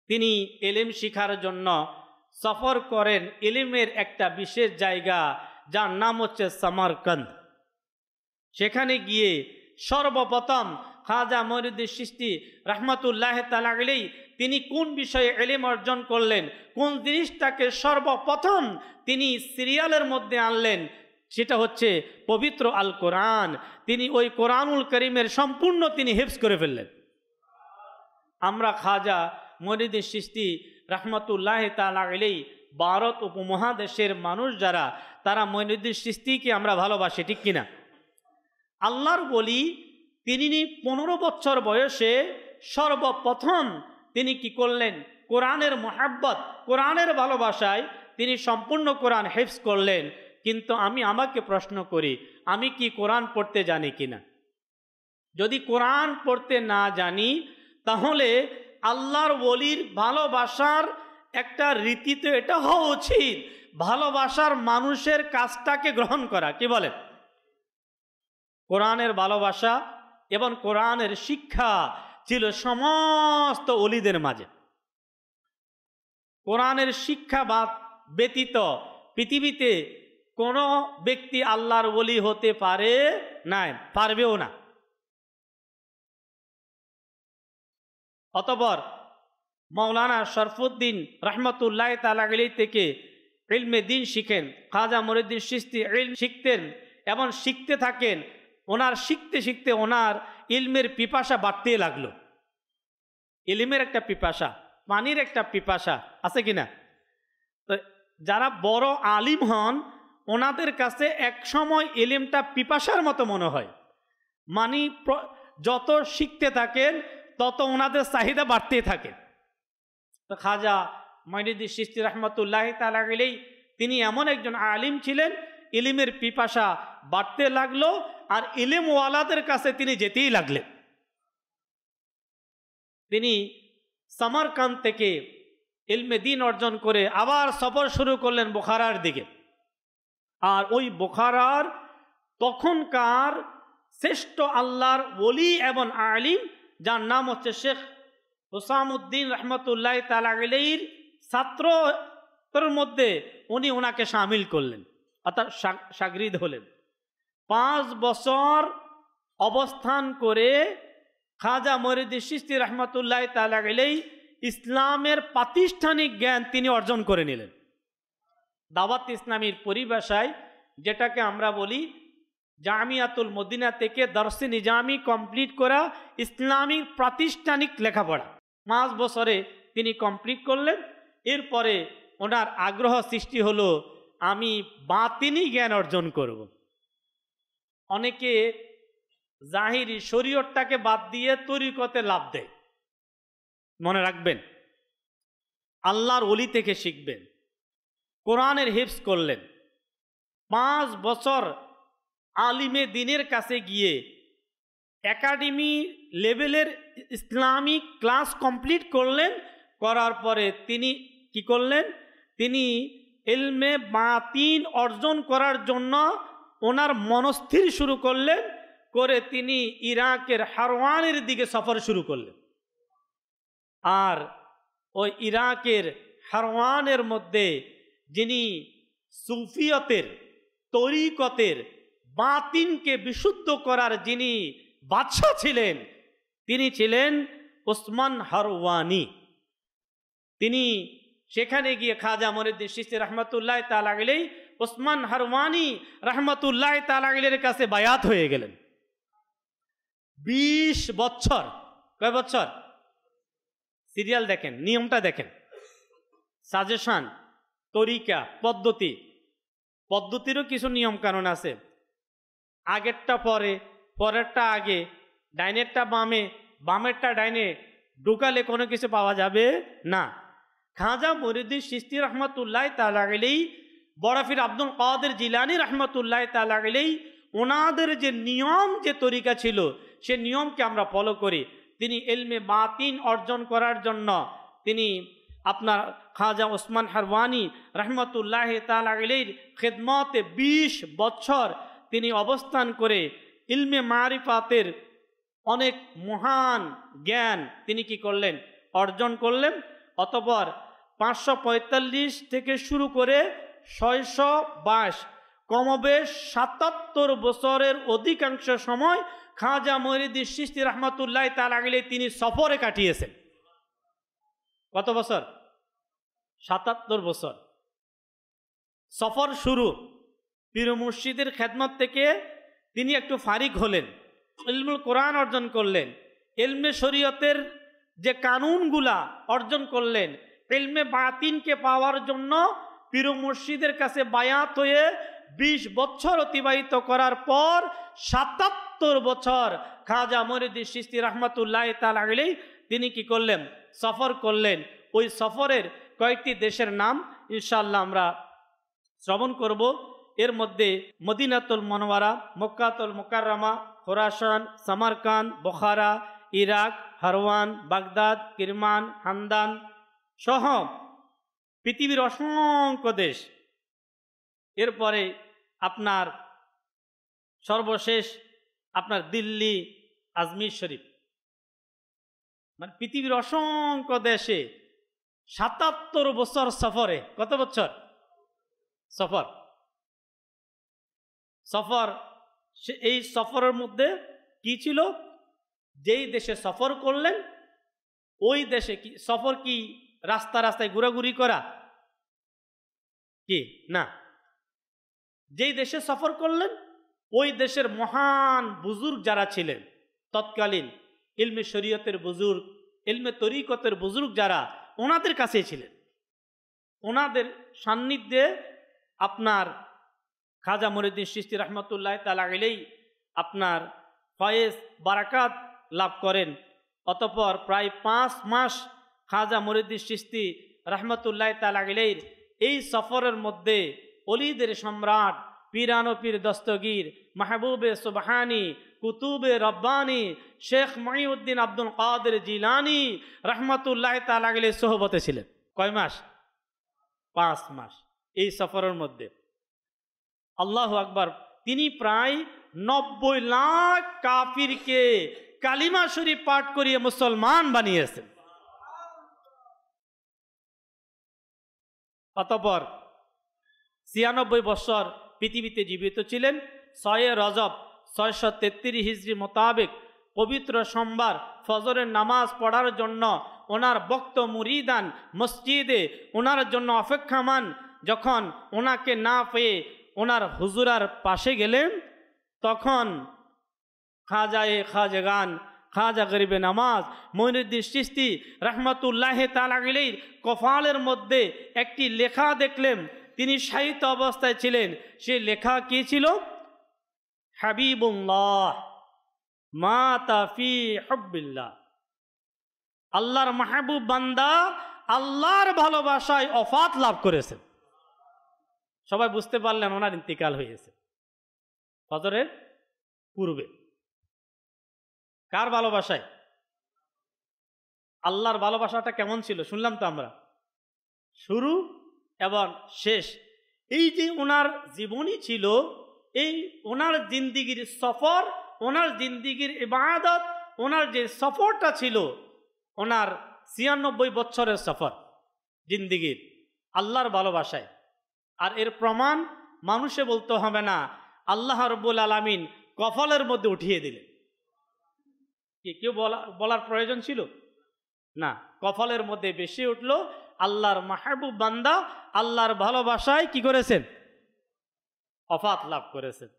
তিনি ইলম শিখার জন্য সফর করেন ইলমের একটা বিশেষ জায়গা যার নাম হচ্ছে সামারকান্দ। সেখানে গিয়ে সর্বপ্রথম খাজা মঈনুদ্দিন চিশতি রহমতুল্লাহ তাআলা আলাইহি তিনি কোন বিষয়ে ইলম অর্জন করলেন, কোন জিনিসটাকে সর্বপ্রথম তিনি সিরিয়ালের মধ্যে আনলেন, সেটা হচ্ছে পবিত্র আল কোরআন। তিনি ওই কোরআনুল করিমের সম্পূর্ণ তিনি হিফজ করে ফেললেন। আমরা খাজা মঈনুদ্দিন চিশতি রহমতুল্লাহ তাআলা আলাইহি ভারত উপমহাদেশের মানুষ যারা, তারা মঈনুদ্দিন চিশতিকে আমরা ভালোবাসি, ঠিক কিনা? আল্লাহর বলি তিনি 15 বছর বয়সে সর্বপ্রথম তিনি কি করলেন, কোরআনের মহাব্বত, কোরআনের ভালোবাসায় তিনি সম্পূর্ণ কোরআন হিফজ করলেন। কিন্তু আমাকে প্রশ্ন করি, আমি কি কোরআন পড়তে জানি কিনা? যদি কোরআন পড়তে না জানি, তাহলে আল্লাহর ওলির ভালোবাসার একটা রীতি তো এটা হওয়া উচিত, ভালোবাসার মানুষের কাজটাকে গ্রহণ করা। কি বলেন? কোরআনের ভালোবাসা এবং কোরআনের শিক্ষা ছিল সমস্ত ওলিদের মাঝে। কোরআনের শিক্ষা ব্যতীত পৃথিবীতে কোনো ব্যক্তি আল্লাহর ওলি হতে পারে না, পারবেও না। অতঃপর মাওলানা শরফুদ্দিন রহমতুল্লাহ তাআলা আলাইহি থেকে ইলমে দ্বীন শিখেন। খাজা মঈনুদ্দিন চিশতি ইলম শিখতেন এবং শিখতে থাকেন। ওনার শিখতে শিখতে ওনার ইলমের পিপাসা বাড়তে লাগলো। ইলমের একটা পিপাসা, পানির একটা পিপাসা আছে কিনা? তো যারা বড় আলিম হন, ওনাদের কাছে এক সময় ইলমটা পিপাসার মতো মনে হয়। যত শিখতে থাকেন তত ওনাদের চাহিদা বাড়তেই থাকে। তো খাজা মঈনুদ্দিন চিশতি রহমতুল্লাহ তাআলা আলাইহি তিনি এমন একজন আলিম ছিলেন, ইলমের পিপাসা বাড়তে লাগলো আর ইলমওয়ালাদের কাছে তিনি যেতেই লাগলেন। তিনি সামারকান্দ থেকে ইলমে দ্বীন অর্জন করে আবার সফর শুরু করলেন বুখারার দিকে। আর ওই বুখারার তখনকার শ্রেষ্ঠ আল্লাহর ওলি এবং আলিম, যার নাম হচ্ছে শেখ হুসামউদ্দিন রহমতুল্লাহ তাআলা আলাইহির ছাত্রর মধ্যে উনি ওনাকে শামিল করলেন, অর্থাৎ শাগরিদ হলেন। 5 বছর অবস্থান করে খাজা মঈনুদ্দিন চিশতি রহমতুল্লাহ তাআলা আলাইহি ইসলামের প্রাতিষ্ঠানিক জ্ঞান তিনি অর্জন করে নিলেন। দাওয়াত ইসলামীর পরিভাষায় যেটাকে আমরা বলি জামিয়াতুল মদিনা থেকে দরসে নিজামি কমপ্লিট করা ইসলামিক প্রাতিষ্ঠানিক লেখাপড়া 5 বছরে তিনি কমপ্লিট করলেন। এরপরে ওনার আগ্রহ সৃষ্টি হলো, আমি বাতিনি জ্ঞান অর্জন করব। অনেকে জাহিরি শরীয়তটাকে বাদ দিয়ে তরিকতে লাভ দেয়। মনে রাখবেন, আল্লাহর ওলি থেকে শিখবেন। কোরআনের হিফজ করলেন, 5 বছর আলিমে দ্বীনের কাছে গিয়ে একাডেমি লেভেলের ইসলামিক ক্লাস কমপ্লিট করলেন। করার পরে তিনি কি করলেন, তিনি ইলমে বাতিন অর্জন করার জন্য ওনার মনস্থির শুরু করলেন। করে তিনি ইরাকের হারওয়ানের দিকে সফর শুরু করলেন। আর ওই ইরাকের হারওয়ানের মধ্যে যিনি সুফিয়তের, তরিকতের, বাতিনকে বিশুদ্ধ করার যিনি বাদশাহ ছিলেন, তিনি ছিলেন ওসমান হারওয়ানি। তিনি সেখানে গিয়ে খাজা মঈনুদ্দিন চিশতি রহমতুল্লাহ তাআলা আলাইহি ওসমান হারওয়ানি রহমতুল্লাহ তাআলা আলাইহির কাছে বায়াত হয়ে গেলেন। 20 বছর, কয় বছর? সিরিয়াল দেখেন, নিয়মটা দেখেন, সাজেশন, তরিকা, পদ্ধতিরও কিছু নিয়ম কানুন আছে। আগেরটা পরে, পরেরটা আগে, ডাইনেরটা বামে, বামেরটা ডাইনে ঢুকালে কোনো কিছু পাওয়া যাবে না। খাজা মঈনুদ্দিন চিশতি রহমতুল্লাহ তাআলা আলাইহি, বড়ফির আব্দুল কাদের জিলানী রহমতুল্লাহ তাআলা আলাইহি, ওনাদের যে নিয়ম, যে তরিকা ছিল, সে নিয়মকে আমরা ফলো করি। তিনি ইলমে বাতিন অর্জন করার জন্য তিনি আপনার খাজা ওসমান হারওয়ানি রহমতুল্লাহ তাআলা আলাইহির খেদমতে 20 বছর তিনি অবস্থান করে ইলমে মারিফাতের অনেক মহান জ্ঞান তিনি কি করলেন, অর্জন করলেন। অতঃপর 545 থেকে শুরু করে 622, কমবেশ 77 বছরের অধিকাংশ সময় খাজা মঈনুদ্দিন চিশতি রহমাতুল্লাহ তাআলা আলাইহি তিনি সফরে কাটিয়েছেন। কত বছর? 77 বছর। সফর শুরু, পীর মুর্শিদের খেদমত থেকে তিনি একটু ফারিক হলেন, ইলমুল কোরআন অর্জন করলেন, ইলমে শরীয়তের যে কানুনগুলা অর্জন করলেন, ইলমে বাতিনকে পাওয়ার জন্য পীর মুর্শিদের কাছে বায়াত হয়ে 20 বছর অতিবাহিত করার পর 77 বছর খাজা মঈনুদ্দিন চিশতি রহমাতুল্লাহ তাআলা আলাইহি তিনি কি করলেন? সফর করলেন। ওই সফরের কয়েকটি দেশের নাম ইনশাআল্লাহ আমরা শ্রবণ করব। এর মধ্যে মদিনাতুল মুনাওয়ারা, মক্কাতুল মুকাররমা, Khorasan, Samarkand, Bukhara, Iraq, Harwan, Baghdad, Kirman, Hamdan সহ পৃথিবীর অসংখ্য দেশ। এরপরে আপনার সর্বশেষ আপনার দিল্লি, আজমির শরীফ, মানে পৃথিবীর অসংখ্য দেশে 77 বছর সফরে। কত বছর সফর? সফর এই সফরের মধ্যে কি ছিল? যেই দেশে সফর করলেন ওই দেশে কি সফর? কি রাস্তা রাস্তায় ঘোরাঘুরি করা কি না? যেই দেশে সফর করলেন ওই দেশের মহান বুজুর্গ যারা ছিলেন তৎকালীন, ইলমে শরীয়তের বুজুর্গ, ইলমে তরিকতের বুজুর্গ যারা, ওনাদের কাছেই ছিলেন। ওনাদের সান্নিধ্যে আপনার খাজা মঈনুদ্দিন চিশতি রহমাতুল্লাহ তাআলা আলাইহি আপনার ফয়েজ বারাকাত লাভ করেন। অতঃপর প্রায় 5 মাস খাজা মঈনুদ্দিন চিশতি রহমাতুল্লাহ তাআলা আলাইহির এই সফরের মধ্যে অলিদের সম্রাট, পীরানো পীর দস্তগীর, মাহবুবে সুবহানি, কুতুবে রব্বানি, শেখ মুঈনুদ্দিন আব্দুল কাদের জিলানি রহমাতুল্লাহ তাআলা আলাইহির সোহবতে ছিলেন। কয় মাস? 5 মাস। এই সফরের মধ্যে আল্লাহু আকবার, তিনি প্রায় 90 লাখ কাফিরকে কালিমা শরীফ পাঠ করিয়ে মুসলমান বানিয়েছেন। অতঃপর 96 বছর পৃথিবীতে জীবিত ছিলেন। 6 রজব 633 হিজরি মোতাবেক পবিত্র সোমবার ফজরের নামাজ পড়ার জন্য ওনার ভক্ত মুরিদান মসজিদে ওনার জন্য অপেক্ষামান। যখন ওনাকে না পেয়ে ওনার হুজুরার পাশে গেলেন, তখন খাজাগান, খাজা গরিবে নামাজ মঈনুদ্দিন চিশতি রহমাতুল্লাহ তাআলা আলাইহির কপালের মধ্যে একটি লেখা দেখলেন। তিনি শায়িত অবস্থায় ছিলেন। সেই লেখা কি ছিল? হাবিবুল্লাহ মাতা ফি হুব্বিল্লাহ, আল্লাহর মাহবুব বান্দা আল্লাহর ভালোবাসায় ওফাত লাভ করেছেন। সবাই বুঝতে পারলেন ওনার ইন্তিকাল হয়েছে ফজরের পূর্বে। কার ভালোবাসায়? আল্লাহর ভালোবাসাটা কেমন ছিল শুনলাম তো আমরা, শুরু এবং শেষ। এই যে ওনার জীবনী ছিল, এই ওনার জিন্দিগির সফর, ওনার জিন্দিগির ইবাদত, ওনার যে সফরটা ছিল, ওনার 96 বছরের সফর জিন্দিগির আল্লাহর ভালোবাসায়। আর এর প্রমাণ মানুষে বলতে হবে না, আল্লাহ রাব্বুল আলামিন কফলের মধ্যে উঠিয়ে দিলেন। কি কেউ বলার প্রয়োজন ছিল না? কফলের মধ্যে বেশি উঠলো। আল্লাহর মাহবুব বান্দা আল্লাহর ভালোবাসায় কি করেছেন? ওফাত লাভ করেছেন।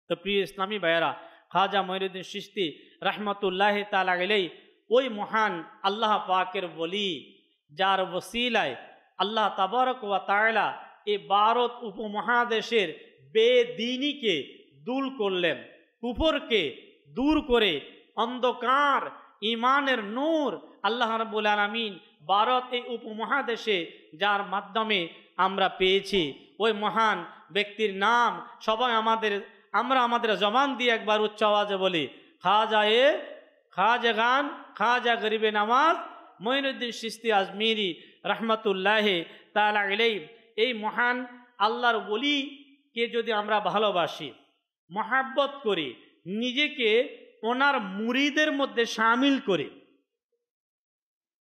তো প্রিয় ইসলামী ভাইয়েরা, খাজা মঈনুদ্দিন চিশতি রহমাতুল্লাহ তাআলা আলাইহি ওই মহান আল্লাহ পাকের ওলি, যার ওসিলায় আল্লাহ তাবারক ওয়া তাআলা এই ভারত উপমহাদেশের বেদিনীকে দূর করলেন, কুফরকে দূর করে অন্ধকার ইমানের নূর আল্লাহ রাব্বুল আলামিন ভারত এই উপমহাদেশে যার মাধ্যমে আমরা পেয়েছি, ওই মহান ব্যক্তির নাম সবাই আমরা আমাদের জবান দিয়ে একবার উচ্চ আওয়াজে বলি, খাজাগান, খাজা গরিবে নামাজ মঈনুদ্দিন চিশতি আজমিরি রহমাতুল্লাহ তাআলা আলাইহি। এই মহান আল্লাহর ওলিকে যদি আমরা ভালোবাসি, মহাব্বত করি, নিজেকে ওনার মুরিদের মধ্যে শামিল করি,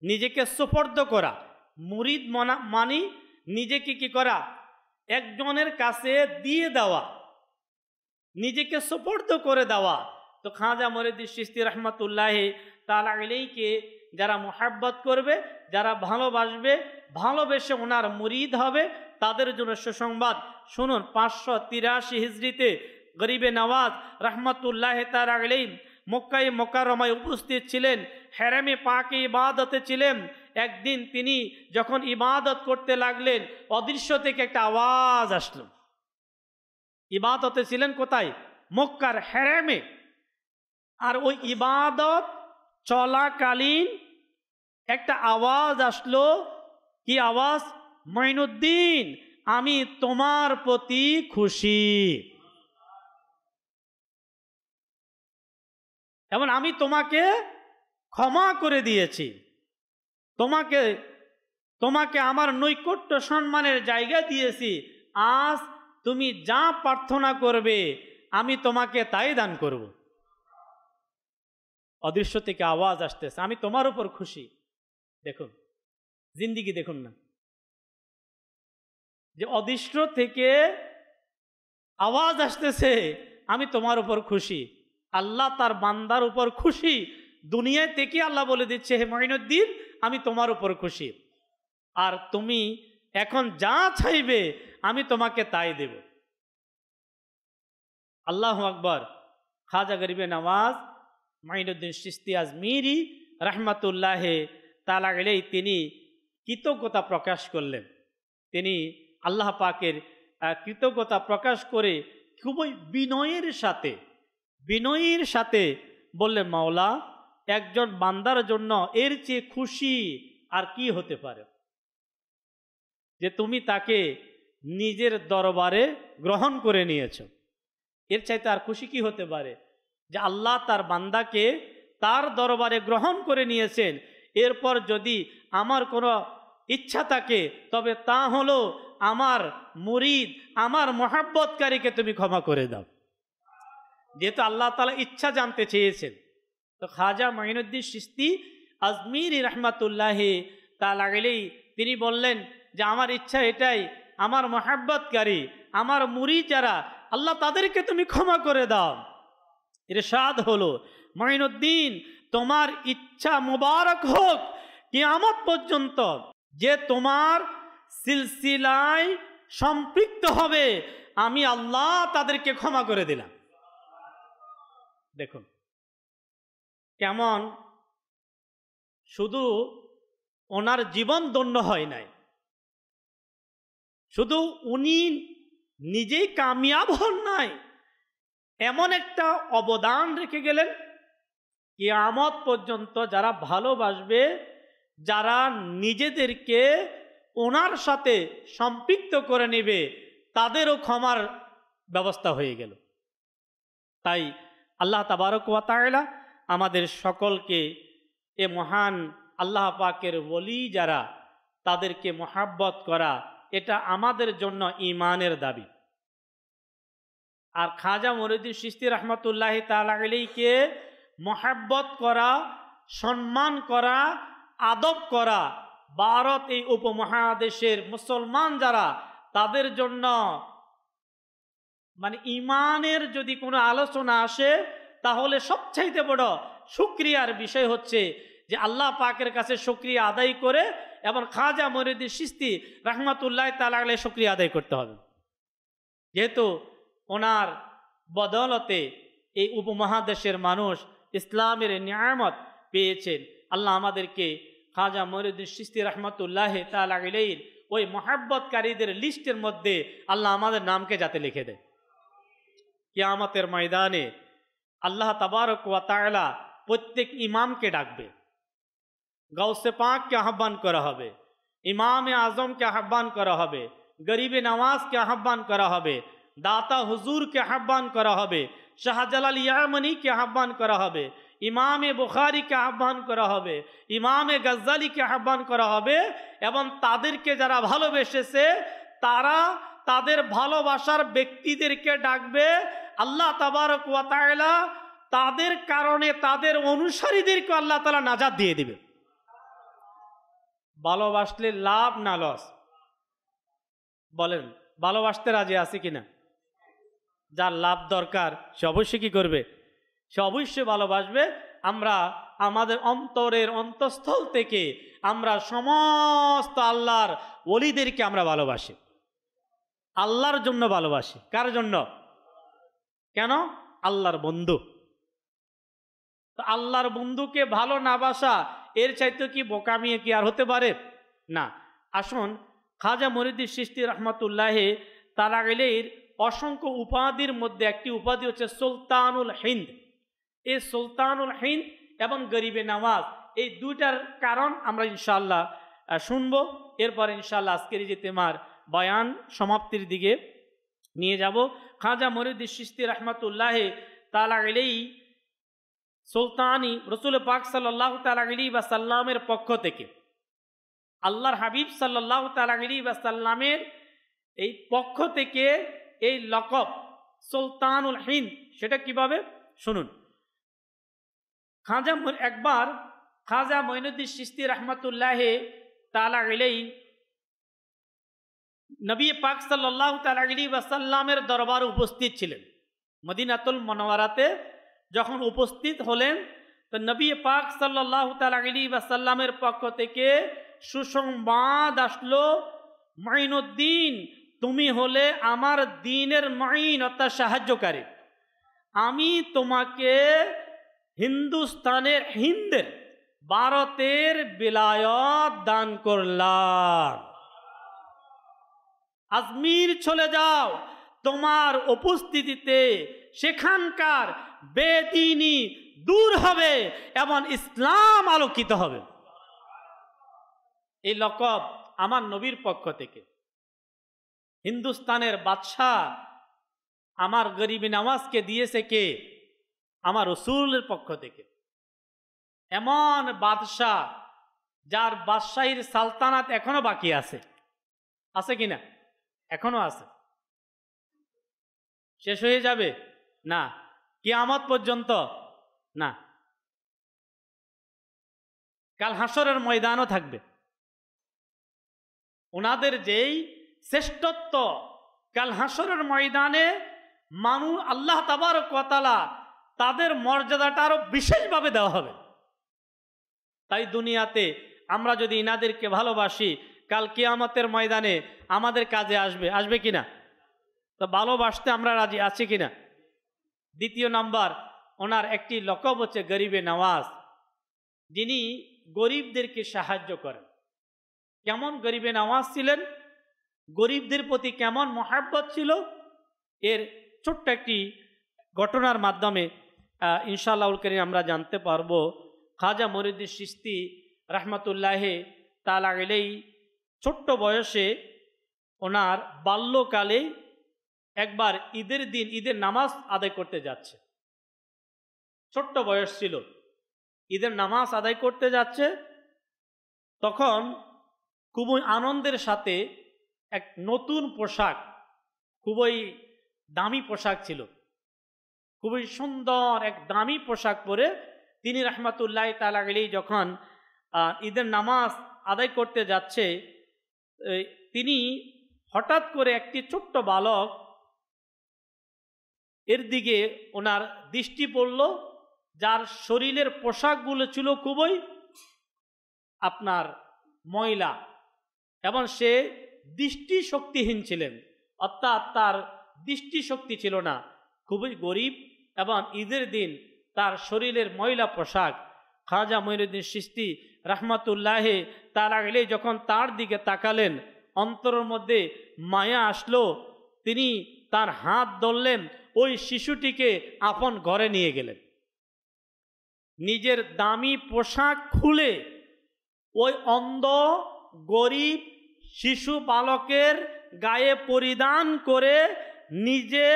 নিজেকে সুপর্দ করা, মুরিদ মানি নিজেকে কি করা, একজনের কাছে দিয়ে দেওয়া, নিজেকে সুপর্দ করে দেওয়া। তো খাজা মরিয়ুদ্দিন চিশতি রহমাতুল্লাহ তাআলা আলাইহিকে যারা মুহাব্বত করবে, যারা ভালোবাসবে, ভালোবেসে ওনার মুরিদ হবে, তাদের জন্য সুসংবাদ শুনুন। 583 হিজরিতে গরিবে নওয়াজ রহমাতুল্লাহ তাআলা আলাইহি মক্কায় মুকাররমায় উপস্থিত ছিলেন, হেরেমে পাকে ইবাদতে ছিলেন। একদিন তিনি যখন ইবাদত করতে লাগলেন, অদৃশ্য থেকে একটা আওয়াজ আসলো। ইবাদতে ছিলেন কোথায়? মক্কার হেরেমে। আর ওই ইবাদত চলাকালীন একটা আওয়াজ আসলো। কি আওয়াজ? মঈনুদ্দিন, আমি তোমার প্রতি খুশি এবং আমি তোমাকে ক্ষমা করে দিয়েছি, তোমাকে আমার নৈকট্য সম্মানের জায়গা দিয়েছি। আজ তুমি যা প্রার্থনা করবে আমি তোমাকে তাই দান করব। অদৃশ্য থেকে আওয়াজ আসতেছে, আমি তোমার উপর খুশি। দেখুন জিন্দিগি, দেখুন না যে অদৃশ্য থেকে আওয়াজ আসতেছে, আমি তোমার উপর খুশি। আল্লাহ তার বান্দার উপর খুশি। দুনিয়া থেকে আল্লাহ বলে দিচ্ছে, হে মঈনুদ্দিন, আমি তোমার উপর খুশি, আর তুমি এখন যা চাইবে আমি তোমাকে তাই দেব। আল্লাহু আকবার। খাজা গরিবে নওয়াজ মঈনুদ্দিন চিশতি আজমিরি রহমাতুল্লাহ তাআলা আলাইহি তিনি কৃতজ্ঞতা প্রকাশ করলেন। তিনি আল্লাহ পাকের কৃতজ্ঞতা প্রকাশ করে খুবই বিনয়ের সাথে বললেন, মাওলা, একজন বান্দার জন্য এর চেয়ে খুশি আর কি হতে পারে যে তুমি তাকে নিজের দরবারে গ্রহণ করে নিয়েছ। এর চাইতে আর খুশি কি হতে পারে যে আল্লাহ তার বান্দাকে তার দরবারে গ্রহণ করে নিয়েছেন। এরপর যদি আমার কোনো ইচ্ছা থাকে তবে তা হলো আমার মুরিদ, আমার মহাব্বতকারীকে তুমি ক্ষমা করে দাও। যেহেতু আল্লাহ তাআলা ইচ্ছা জানতে চেয়েছেন, তো খাজা মঈনুদ্দিন চিশতি আজমিরি রহমাতুল্লাহ তাআলা আলাইহি তিনি বললেন যে আমার ইচ্ছা এটাই, আমার মহাব্বতকারী, আমার মুরিদ যারা, আল্লাহ তাদেরকে তুমি ক্ষমা করে দাও। ইরশাদ হলো, মঈনুদ্দিন, তোমার ইচ্ছা মুবারক হোক কিয়ামত পর্যন্ত, যে তোমার সিলসিলায় সম্পৃক্ত হবে আমি আল্লাহ তাদেরকে ক্ষমা করে দিলাম। দেখুন কেমন, শুধু ওনার জীবন ধন্য হয় নাই, শুধু উনি নিজেই কামিয়াব হন নাই, এমন একটা অবদান রেখে গেলেন কিয়ামত পর্যন্ত যারা ভালোবাসবে, যারা নিজেদেরকে ওনার সাথে সম্পৃক্ত করে নেবে, তাদেরও ক্ষমার ব্যবস্থা হয়ে গেল। তাই আল্লাহ তাবারক ওয়া তাআলা আমাদের সকলকে এ মহান আল্লাহ পাকের ওলি যারা, তাদেরকে মহাব্বত করা, এটা আমাদের জন্য ঈমানের দাবি। আর খাজা মঈনুদ্দিন চিশতি রহমাতুল্লাহ তাআলা আলাইহিকে মহাব্বত করা, সম্মান করা, আদব করা, ভারত এই উপমহাদেশের মুসলমান যারা, তাদের জন্য মানে ঈমানের যদি কোনো আলোচনা আসে তাহলে সবচাইতে বড় শুকরিয়ার বিষয় হচ্ছে যে আল্লাহ পাকের কাছে শুকরিয়া আদায় করে এবং খাজা মঈনুদ্দিন চিশতি রহমাতুল্লাহ তাআলা আলাইহি শুকরিয়া আদায় করতে হবে। যেহেতু ওনার বদৌলতে এই উপমহাদেশের মানুষ ইসলামের নিয়ামত পেয়েছেন, আল্লাহ আমাদেরকে খাজা মঈনুদ্দিন চিশতি রহমাতুল্লাহ তাআলা আলাইহির ওই মহাব্বতকারীদের লিস্টের মধ্যে আল্লাহ আমাদের নামকে যাতে লিখে দেয়। কিয়ামতের ময়দানে আল্লাহ তাবারক ওয়া তাআলা প্রত্যেক ইমামকে ডাকবে, গাউসে পাককে আহ্বান করা হবে, ইমামে আজমকে আহ্বান করা হবে, গরিবে নওয়াজকে আহ্বান করা হবে, দাতা হুজুরকে আহ্বান করা হবে, শাহজালাল ইয়ামানিকে আহ্বান করা হবে, ইমামে বুখারীকে আহ্বান করা হবে, ইমামে গজ্জালিকে আহ্বান করা হবে এবং তাদেরকে যারা ভালোবেসেছে তারা তাদের ভালোবাসার ব্যক্তিদেরকে ডাকবে। আল্লাহ তাবারক ওয়া তাআলা তাদের কারণে তাদের অনুসারীদেরকে আল্লাহ তাআলা নাজাত দিয়ে দিবে। ভালোবাসলে লাভ না লস? বলেন, ভালোবাসতে রাজি আছে কিনা? যার লাভ দরকার সে অবশ্যই কি করবে? সে অবশ্যই ভালোবাসবে। আমরা আমাদের অন্তরের অন্তঃস্থল থেকে আমরা সমস্ত আল্লাহর ওলিদেরকে আমরা ভালোবাসি, আল্লাহর জন্য ভালোবাসি। কার জন্য? কেন? আল্লাহর বন্ধু। তো আল্লাহর বন্ধুকে ভালো না বাসা, এর চাইতে কি বোকামি কি আর হতে পারে? না। আসুন, খাজা মঈনুদ্দিন চিশতি রহমাতুল্লাহি তাআলা আলাইহির অসংখ্য উপাধির মধ্যে একটি উপাধি হচ্ছে সুলতানুল হিন্দ। এই সুলতানুল হিন্দ এবং গরিবে নওয়াজ, এই দুইটার কারণ আমরা ইনশাআল্লাহ শুনবো। এরপর ইনশাআল্লাহ আজকের এই ইজতেমার বয়ান সমাপ্তির দিকে নিয়ে যাব। খাজা মঈনুদ্দিন চিশতি রহমাতুল্লাহি তাআলা আলাইহি সুলতানি রাসূল পাক সাল্লাল্লাহু তাআলা আলাইহি ওয়াসাল্লামের পক্ষ থেকে, আল্লাহর হাবিব সাল্লাল্লাহু তাআলা আলাইহি ওয়াসাল্লামের এই পক্ষ থেকে এই লকব সুলতানুল হিন্দ, সেটা কিভাবে শুনুন। একবার খাজা মঈনুদ্দিন চিশতি রহমাতুল্লাহি তাআলা আলাইহি নবী পাক সাল্লাল্লাহু তাআলা আলাইহি ওয়াসাল্লামের দরবারে উপস্থিত ছিলেন। মদিনাতুল মুনাওয়ারাতে যখন উপস্থিত হলেন, তো নবী পাক সাল্লাল্লাহু তাআলা আলাইহি ওয়াসাল্লামের পক্ষ থেকে সুসংবাদ আসলো, মঈনুদ্দিন, তুমি হলে আমার দ্বীনের মঈন অর্থাৎ সাহায্যকারী। আমি তোমাকে হিন্দুস্তানের হিন্দের, ভারতের বিলায়ত দান করলাম। আজমির চলে যাও, তোমার উপস্থিতিতে সেখানকার বেদিনী দূর হবে এবং ইসলাম আলোকিত হবে। এই লকব আমার নবীর পক্ষ থেকে। হিন্দুস্তানের বাদশাহ আমার গরিবী নওয়াজকে দিয়েছে কে? আমার রাসূলের পক্ষ থেকে। এমন বাদশাহ যার বাদশাহীর সালতানাত এখনো বাকি আছে, আছে কিনা? এখনো আছে। শেষ হয়ে যাবে না, কিয়ামত পর্যন্ত না, কাল হাসরের ময়দানও থাকবে। ওনাদের যেই শ্রেষ্ঠত্ব, কাল হাসরের ময়দানে মানুষ আল্লাহ তাবারক ওয়া তাআলা তাদের মর্যাদাটা আরো বিশেষভাবে দেওয়া হবে। তাই দুনিয়াতে আমরা যদি ইনাদেরকে ভালোবাসি, কাল কিয়ামতের ময়দানে আমাদের কাজে আসবে, আসবে কিনা? তো ভালোবাসতে আমরা রাজি আছি কিনা? দ্বিতীয় নাম্বার, ওনার একটি লকব হচ্ছে গরিবে নওয়াজ, যিনি গরিবদেরকে সাহায্য করেন। কেমন গরিবে নওয়াজ ছিলেন, গরিবদের প্রতি কেমন মহাব্বত ছিল, এর ছোট্ট একটি ঘটনার মাধ্যমে ইনশাআল্লাহুল কারীম আমরা জানতে পারবো। খাজা মঈনুদ্দিন চিশতি রহমাতুল্লাহি তাআলা আলাইহি ছোট্ট বয়সে, ওনার বাল্যকালে একবার ঈদের দিন ঈদের নামাজ আদায় করতে যাচ্ছে। ছোট্ট বয়স ছিল, ঈদের নামাজ আদায় করতে যাচ্ছে। তখন খুবই আনন্দের সাথে এক নতুন পোশাক, খুবই দামি পোশাক ছিল, খুবই সুন্দর এক দামি পোশাক পরে তিনি রহমাতুল্লাহি তাআলা আলাইহি যখন ঈদের নামাজ আদায় করতে যাচ্ছে, তিনি হঠাৎ করে একটি ছোট্ট বালক এর দিকে ওনার দৃষ্টি পড়ল, যার শরীরের পোশাকগুলো ছিল খুবই আপনার ময়লা এবং সে দৃষ্টিশক্তিহীন ছিলেন, অর্থাৎ তার দৃষ্টিশক্তি ছিল না, খুবই গরিব এবং ঈদের দিন তার শরীরের ময়লা পোশাক। খাজা মঈনুদ্দিন চিশতি রহমাতুল্লাহি তাআলা আলাইহি যখন তার দিকে তাকালেন, অন্তরের মধ্যে মায়া আসলো, তিনি তার হাত ধরলেন, ওই শিশুটিকে আপন ঘরে নিয়ে গেলেন। নিজের দামি পোশাক খুলে ওই অন্ধ গরিব শিশু বালকের গায়ে পরিধান করে, নিজে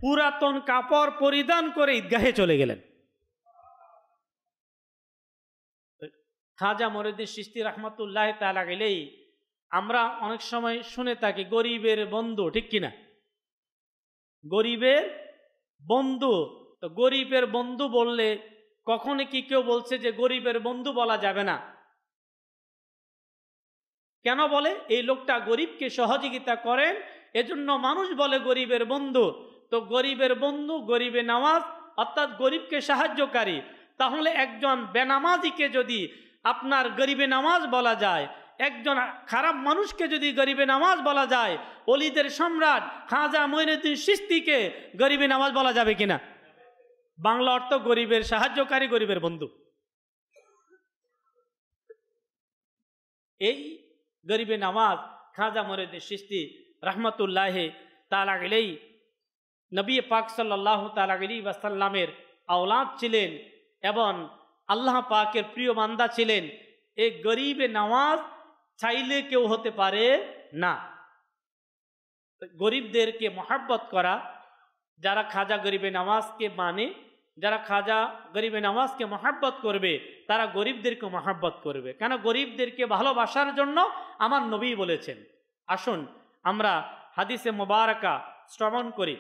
পুরাতন কাপড় পরিধান করে ঈদগাহে চলে গেলেন। খাজা মঈনুদ্দিন চিশতি রহমাতুল্লাহি তাআলা আলাইহি, আমরা অনেক সময় শুনে থাকি গরিবের বন্ধু, ঠিক কিনা? গরিবের বন্ধু। তো গরিবের বন্ধু বললে কখনো কি কেউ বলছে যে গরিবের বন্ধু বলা যাবে না? কেন বলে? এই লোকটা গরিবকে সহযোগিতা করেন, এজন্য মানুষ বলে গরিবের বন্ধু। তো গরিবের বন্ধু, গরিবে নামাজ অর্থাৎ গরিবকে সাহায্যকারী। তাহলে একজন বেনামাজিকে যদি আপনার গরিবে নামাজ বলা যায়, একজন খারাপ মানুষকে যদি গরিবে নামাজ বলা যায়, অলিদের সম্রাট খাজা মঈনুদ্দিন চিশতিকে গরিবে নামাজ বলা যাবে কিনা? বাংলা অর্থ গরিবের সাহায্যকারী, গরিবের বন্ধু। এই গরিবে নামাজ খাজা মঈনুদ্দিন চিশতি রহমতুল্লাহ তাআলা আলাইহি নবী পাক সাল্লাল্লাহু তাআলা আলাইহি ওয়াসাল্লামের আওলাদ ছিলেন এবং আল্লাহ পাকের প্রিয় বান্দা ছিলেন। এই গরিবে নামাজ চাইলে কেউ হতে পারে না। গরিবদেরকে মহব্বত করা, যারা খাজা গরিবে নামাজকে মানে, যারা খাজা গরিবে নামাজকে মহব্বত করবে, তারা গরিবদেরকে মহব্বত করবে। কেন? গরিবদেরকে ভালোবাসার জন্য আমার নবী বলেছেন। আসুন আমরা হাদিসে মোবারকা শ্রবণ করি।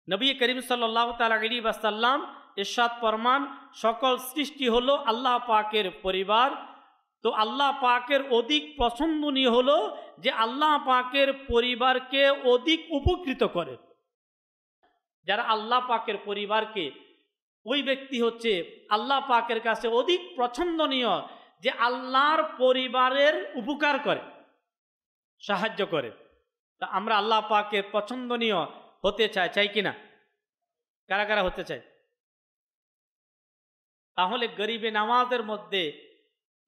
নবী করিম সাল্লাল্লাহু তাআলা আলাইহি ওয়াসাল্লাম ইরশাদ ফরমান, সকল সৃষ্টি হলো আল্লাহ পাকের পরিবার। তো আল্লাহ পাকের অধিক পছন্দনীয় হলো যে আল্লাহ পাকের পরিবারকে অধিক উপকৃত করে। যারা আল্লাহ পাকের পরিবারকে, ওই ব্যক্তি হচ্ছে আল্লাহ পাকের কাছে অধিক পছন্দনীয় যে আল্লাহর পরিবারের উপকার করে, সাহায্য করে। তা আমরা আল্লাহ পাকের পছন্দনীয় হতে চাই কিনা? কারা কারা হতে চায়? তাহলে গরিবে নামাজের মধ্যে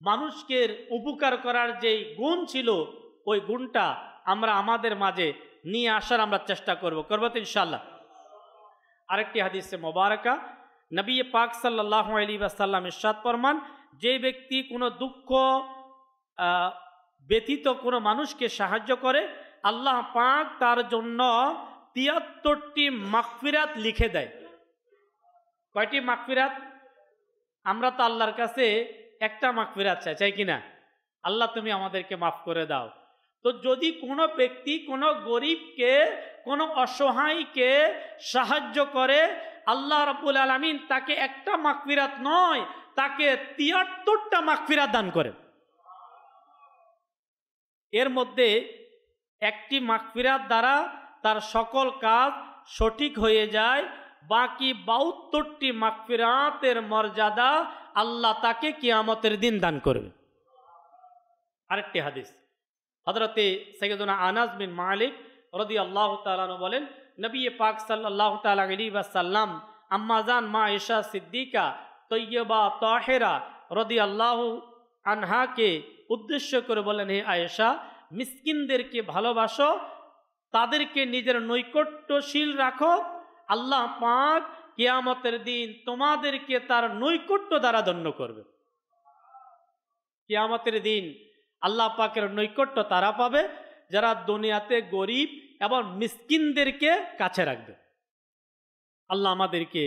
মানুষকে উপকার করার যেই গুণ ছিল, ওই গুণটা আমরা আমাদের মাঝে নিয়ে আসার আমরা চেষ্টা করব তো ইনশাআল্লাহ। আরেকটি হাদিসে মোবারকা নবী পাক সাল্লাল্লাহু আলাইহি ওয়াসাল্লাম ইরশাদ ফরমান, যে ব্যক্তি কোনো দুঃখ ব্যতীত কোনো মানুষকে সাহায্য করে, আল্লাহ পাক তার জন্য ৭৩টি মাগফিরাত লিখে দেয়। কয়টি মাগফিরাত? আমরা তো আল্লাহর কাছে একটা মাগফিরাত চাই কিনা? আল্লাহ তুমি আমাদেরকে মাফ করে দাও। তো যদি কোনো ব্যক্তি কোনো গরিবকে, কোনো অসহায়কে সাহায্য করে, আল্লাহ রাব্বুল আলামিন তাকে একটা মাগফিরাত নয়, তাকে ৭৩টা মাগফিরাত দান করে। এর মধ্যে একটি মাগফিরাত দ্বারা তার সকল কাজ সঠিক হয়ে যায়, বাকি ৭২টি মাগফিরাতের মর্যাদা আল্লাহ তাকে কিয়ামতের দিন দান করবে। আরেকটি হাদিস, হযরতে সাইয়্যিদুনা আনাস বিন মালিক রাদিয়াল্লাহু তাআলা আনহু বলেন, নবী পাক সাল্লাল্লাহু তাআলা আলাইহি ওয়াসাল্লাম আম্মাজান মা আয়েশা সিদ্দিকা তয়্যিবা তাহেরা রাদিয়াল্লাহু আনহাকে উদ্দেশ্য করে বলেন, হে আয়েশা, মিসকিনদেরকে ভালোবাসো, তাদেরকে নিজের নৈকট্যশীল রাখো, আল্লাহ পাক কিয়ামতের দিন তোমাদেরকে তার নৈকট্য দ্বারা ধন্য করবে। কিয়ামতের দিন আল্লাহ পাকের নৈকট্য তারা পাবে যারা দুনিয়াতে গরিব এবং মিসকিনদেরকে কাছে রাখবে। আল্লাহ আমাদেরকে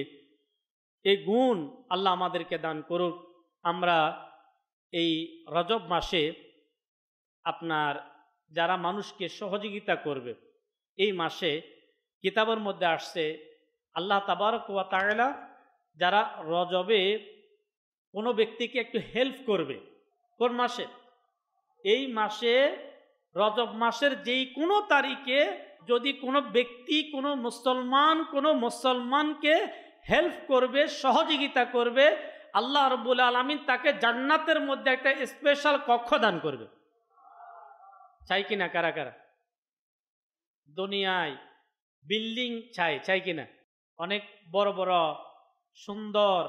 এই গুণ আল্লাহ আমাদেরকে দান করুক। আমরা এই রজব মাসে আপনার যারা মানুষকে সহযোগিতা করবে, এই মাসে কিতাবের মধ্যে আসছে আল্লাহ তাবারক ওয়া তাআলা যারা রজবে কোনো ব্যক্তিকে একটু হেল্প করবে, কোন মাসে? এই মাসে রজব মাসের যেই কোনো তারিখে যদি কোনো ব্যক্তি কোনো মুসলমানকে হেল্প করবে, সহযোগিতা করবে, আল্লাহ রাব্বুল আলামিন তাকে জান্নাতের মধ্যে একটা স্পেশাল কক্ষ দান করবে। চাই কিনা কারা কারা? দুনিয়ায় বিল্ডিং চাই কিনা? অনেক বড় বড় সুন্দর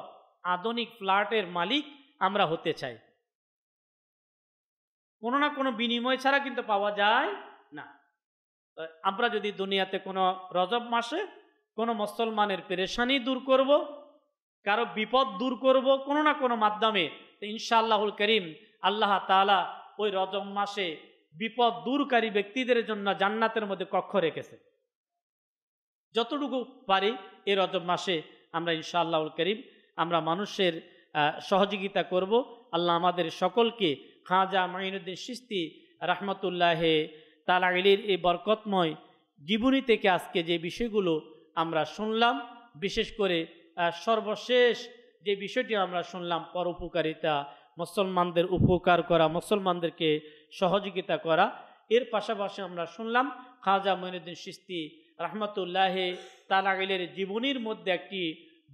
আধুনিক ফ্ল্যাটের মালিক আমরা হতে চাই। কোনো না কোনো বিনিময় ছাড়া কিন্তু পাওয়া যায় না। আমরা যদি দুনিয়াতে কোনো রজব মাসে কোনো মুসলমানের পেরেশানি দূর করব, কারো বিপদ দূর করব কোনো না কোনো মাধ্যমে, ইনশাআল্লাহুল করিম আল্লাহ তাআলা ওই রজব মাসে বিপদ দূরকারী ব্যক্তিদের জন্য জান্নাতের মধ্যে কক্ষ রেখেছে। যতটুকু পারি এই রজব মাসে আমরা ইনশাআল্লাহুল করিম আমরা মানুষের সহযোগিতা করব। আল্লাহ আমাদের সকলকে খাজা মঈনুদ্দিন চিশতি রহমতুল্লাহ তাআলা আলাইহির এই বরকতময় জীবনী থেকে আজকে যে বিষয়গুলো আমরা শুনলাম, বিশেষ করে সর্বশেষ যে বিষয়টি আমরা শুনলাম পরোপকারিতা, মুসলমানদের উপকার করা, মুসলমানদেরকে সহযোগিতা করা। এর পাশাপাশি আমরা শুনলাম খাজা মঈনুদ্দিন চিশতি রাহমাতুল্লাহি তাআলা আলাইহির জীবনীর মধ্যে একটি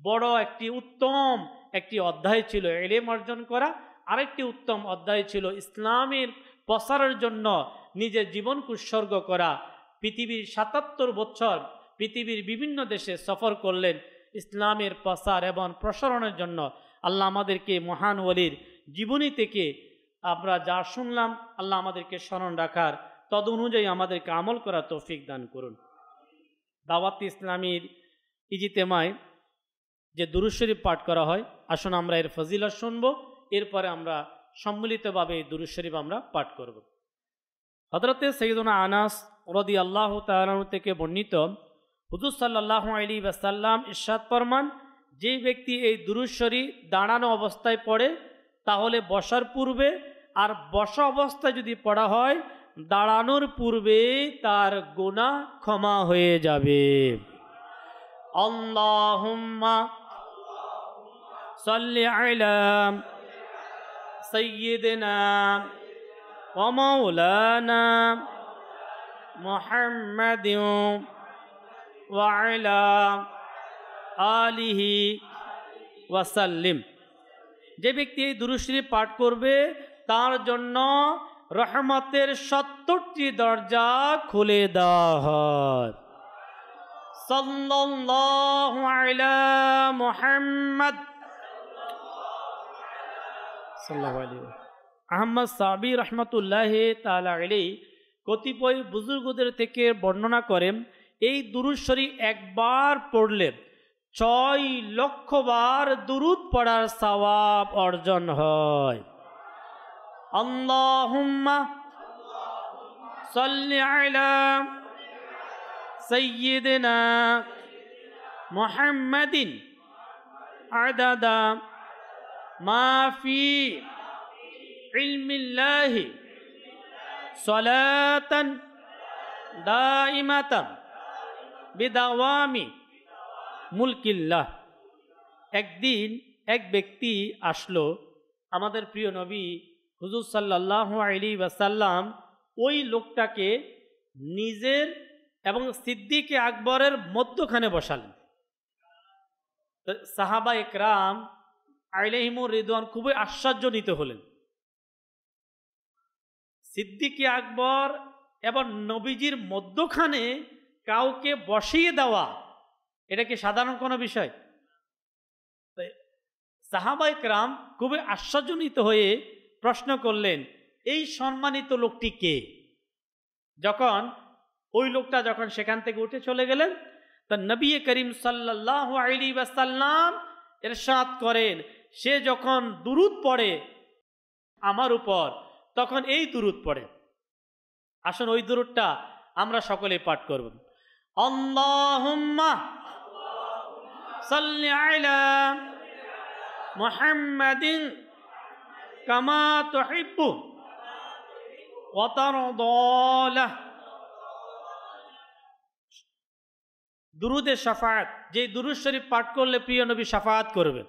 বড় একটি উত্তম একটি অধ্যায় ছিল ইলম অর্জন করা, আরেকটি উত্তম অধ্যায় ছিল ইসলামের প্রসারের জন্য নিজের জীবনকে উৎসর্গ করা। পৃথিবীর ৭৭ বছর পৃথিবীর বিভিন্ন দেশে সফর করলেন ইসলামের প্রসার এবং প্রসারণের জন্য। আল্লাহ আমাদেরকে মহান ওলির জীবনী থেকে আমরা যা শুনলাম আল্লাহ আমাদেরকে স্মরণ রাখার, তদ অনুযায়ী আমাদেরকে আমল করার তৌফিক দান করুন। দাওয়াত ইসলামীর ইজতিমায় যে দুরূদ শরীফ পাঠ করা হয়, আসুন আমরা এর ফজিলত শুনব, এরপরে আমরা সম্মিলিতভাবে এই দুরূদ শরীফ আমরা পাঠ করব। হযরতে সাইয়্যিদুনা আনাস রাদিয়াল্লাহু তাআলা থেকে বর্ণিত, হুজুর সাল্লাল্লাহু আলাইহি ওয়াসাল্লাম ইরশাদ ফরমান, যে ব্যক্তি এই দুরূদ শরীফ দাঁড়ানো অবস্থায় পড়ে তাহলে বসার পূর্বে, আর বসা অবস্থায় যদি পড়া হয় দাঁড়ানোর পূর্বে তার গুনাহ ক্ষমা হয়ে যাবে। আল্লাহুম্মা সাল্লি আলা সাইয়্যিদিনা ওয়া মাওলানা মুহাম্মাদিন ওয়া আলা আলিহি ওয়া সাল্লিম। যে ব্যক্তি এই দুরূদ শরীফ পাঠ করবে তার জন্য রহমতের ৭০টি দরজা খুলে দেওয়া হয়। সাল্লাল্লাহু আলা মুহাম্মদ সাল্লাল্লাহু আলাইহি। আহমদ সাবি রহমতুল্লাহি তাআলা আলাইহি কতিপয় বুজুর্গদের থেকে বর্ণনা করেন, এই দুরূদ শরীফ একবার পড়লে ৬ লক্ষ বার দুরূদ পড়ার সওয়াব অর্জন হয়। আল্লাহুম্মা সাল্লি আলা সাইয়্যিদিনা মুহাম্মাদিন আদাদা মা ফি ইলমিল্লাহি সালাতান দাইমাতান বিদাওয়ামি মুলকিল্লাহ। একদিন এক ব্যক্তি আসলো, আমাদের প্রিয় নবী হুজুর সাল্লাল্লাহু আলাইহি ওয়াসাল্লাম ওই লোকটাকে নিজের এবং সিদ্দিকে আকবরের মধ্যখানে বসালেন। সাহাবা একরাম আলাইহিমুর রিদওয়ান খুবই আশ্চর্যান্বিত হলেন। সিদ্দিকে আকবর এবং নবীজির মধ্যখানে কাউকে বসিয়ে দেওয়া, এটা কি সাধারণ কোনো বিষয়? সাহাবা একরাম খুবই আশ্চর্যান্বিত হয়ে প্রশ্ন করলেন, এই সম্মানিত লোকটি কে? যখন ওই লোকটা যখন সেখান থেকে উঠে চলে গেলেন, তা নবী করিম সাল্লাল্লাহু আলাইহি ওয়াসাল্লাম ইরশাদ করেন, সে যখন দুরূদ পড়ে আমার উপর তখন এই দুরূদ পড়ে। আসুন ওই দুরূদটা আমরা সকলে পাঠ করব। আল্লাহুম্মা সাল্লি আলা মুহাম্মাদিন কামা তুহিব্বু ওয়া তারদা। দুরূদে শাফাআত, যে দুরূদ শরীফ পাঠ করলে প্রিয় নবী শাফাআত করবেন।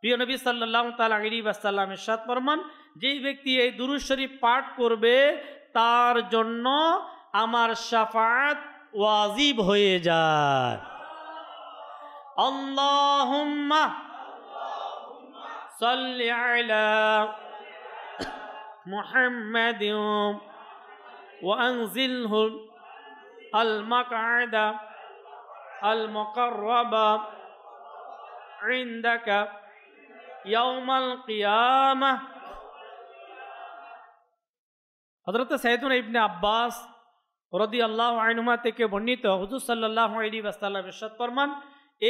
প্রিয় নবী সাল্লাল্লাহু তাআলা আলাইহি ওয়াসাল্লাম ইরশাদ ফরমান, যেই ব্যক্তি এই দুরূদ শরীফ পাঠ করবে তার জন্য আমার শাফাআত ওয়াজিব হয়ে যায়। আল্লাহুম্মা সাল্লি আলা মুহাম্মাদিন ওয়া আনজিলহু আল মাকআদা আল মুকাররাবা ইনদাকা ইয়াউমাল কিয়ামাহ। হযরত সাইয়্যিদুনা ইবনে আব্বাস রাদিয়াল্লাহু আনহুমা থেকে বর্ণিত, হুজুর সাল্লাল্লাহু আলাইহি ওয়াসাল্লাম ইরশাদ ফরমান,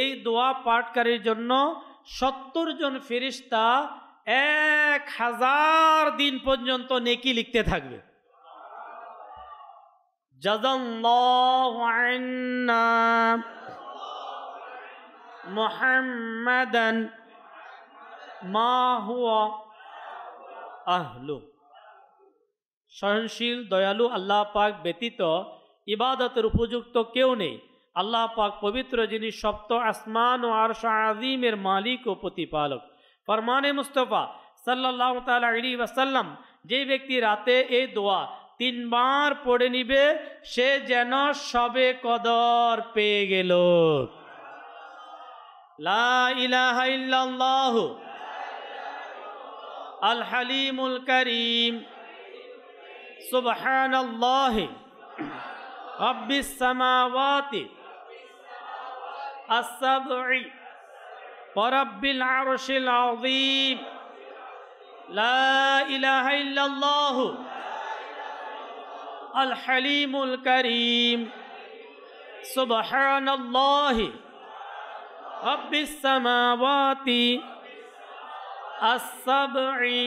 এই দোয়া পাঠকারীর জন্য ৭০ জন ফেরেশতা ১০০০ দিন পর্যন্ত নেকি লিখতে থাকবে। জাযাল্লাহু আন্না মুহাম্মাদান মা হুয়া আহলু। সহনশীল দয়ালু আল্লাহ পাক ব্যতীত ইবাদতের উপযুক্ত কেউ নেই। আল্লাহ পাক পবিত্র, যিনি সপ্ত আসমান ও আরশ আজিমের মালিক ও প্রতিপালক। फरमाने मुस्तफ़ा सल्लल्लाहु ताला अलैहि वसल्लम যে ব্যক্তি রাতে এই দোয়া 3 বার পড়ে নিবে সে যেন সবে কদর পেয়ে গেল। লা ইলাহা ইল্লাল্লাহ আল হালিমুল কারীম সুবহানাল্লাহি রাব্বিস সামাওয়াতি আস-সাবঈ ওয়া রাব্বিল আরশিল আযীম। লা ইলাহা ইল্লাল্লাহ আল হালিমুল কারীম সুবহানাল্লাহি রাব্বিস সামাওয়াতি আস-সাবঈ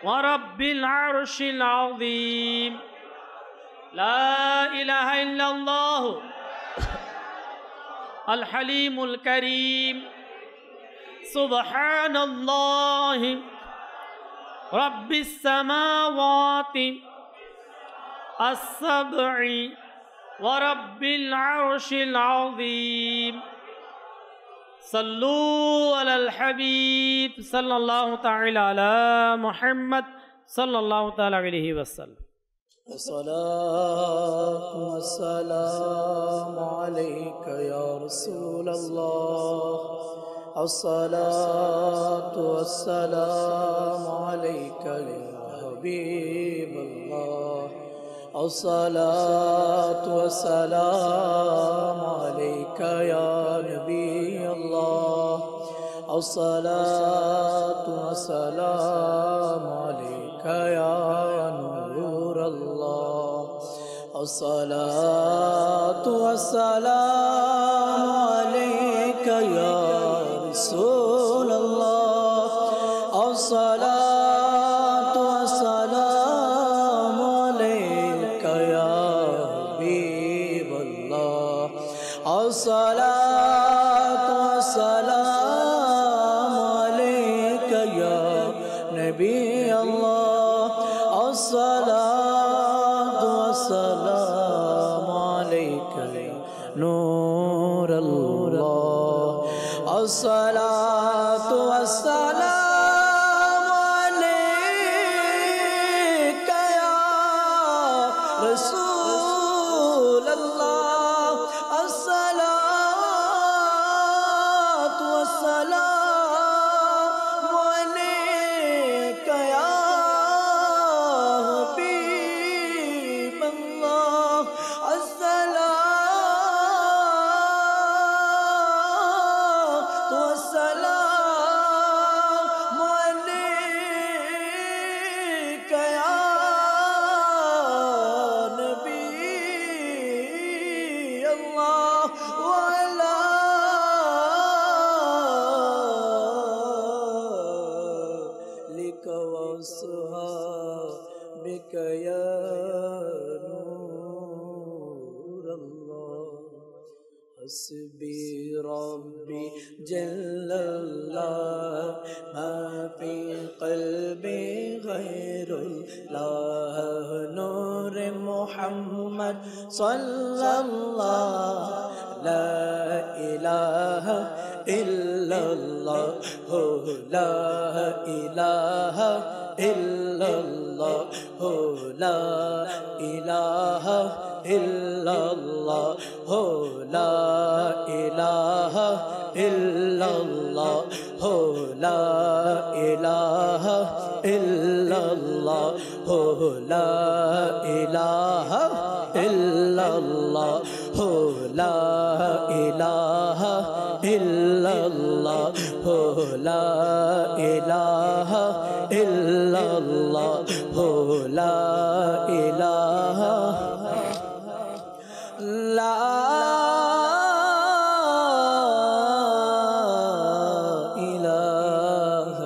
ওয়া রাব্বিল আরশিল আযীম। লা ইলাহা ইল্লাল্লাহ আল হালিমুল কারীম সুবহানাল্লাহি রাব্বিস সামাওয়াতি আস-সাবঈ ওয়া রাব্বিল আরশিল আযীম। সাল্লু আলাল হাবিব সাল্লাল্লাহু তাআলা আলা মুহাম্মদ সাল্লাল্লাহু তাআলা আলাইহি ওয়াসাল্লাম।
الصلاة والسلام عليك يا رسول الله الصلاة والسلام عليك يا حبيب الله الصلاة والسلام عليك يا نبي الله الصلاة والسلام عليك يا نور الله الصلاة والسلام عليك يا رسول الله الصلاة والسلام عليك يا حبيب الله الصلاة والسلام عليك يا نبي الله الصلاة والسلام عليك يا نور الله الصلاة والسلام عليك يا رسول الله الصلاة والسلام عليك يا حبيب الله الصلاة والسلام عليك يا نبي الله وعلى آلك وصحبك يا نور الله حسبي ربي جل الله ما في قلبي غير الله نور محمد صلى الله لا إله إلا الله لا إله إلا الله لا إله إلا الله لا إله إلا الله لا إله إلا الله لا إله إلا الله لا إله إلا الله لا إله إلا الله لا إله لا إله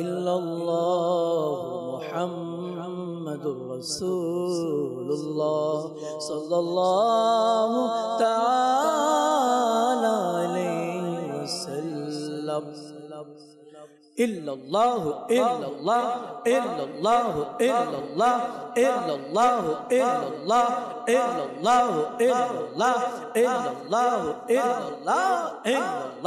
إلا الله محمد رسول الله صلى الله تعالى عليه وسلم إلا الله إلا الله إلا الله إلا الله إلا الله إلا الله إلا الله إلا الله إلا الله إلا الله إلا الله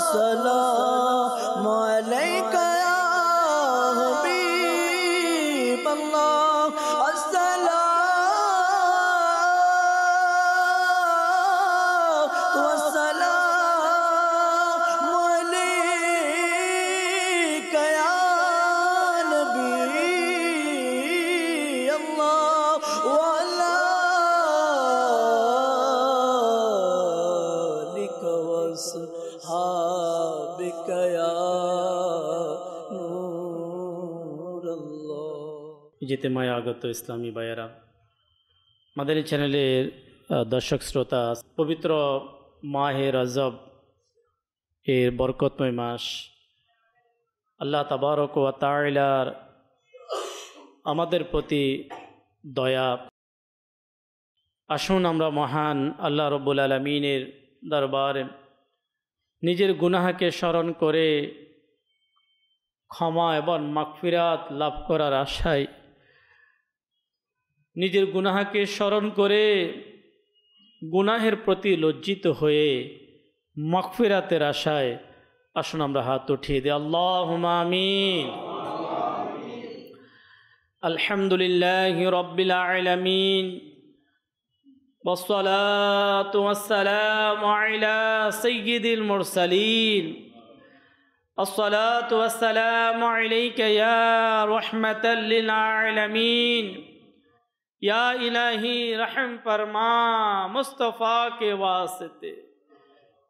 السلام عليك يا
জিতেমায় আগত ইসলামী ভাইয়েরা, মাদানী চ্যানেলের দর্শক শ্রোতা, পবিত্র মাহে রজব এর বরকতময় মাস, আল্লাহ তাবারক ওয়া তাআলার আমাদের প্রতি দয়া। আসুন আমরা মহান আল্লাহ রব্বুল আলামিনের দরবারে নিজের গুনাহকে স্মরণ করে ক্ষমা এবং মাগফিরাত লাভ করার আশায়, নিজের গুনাহকে স্মরণ করে গুনাহের প্রতি লজ্জিত হয়ে মাগফিরাতের আশায় আসুন আমরা হাত উঠিয়ে দিই। আল্লাহুম্মা আমিন। আলহামদুলিল্লাহি রাব্বিল আলামিন, والصلاة والسلام على سيد المرسلين، الصلاة والسلام عليك يا رحمة للعالمين، या इलाही रहम फरमा मुस्तफ़ा के वास्ते,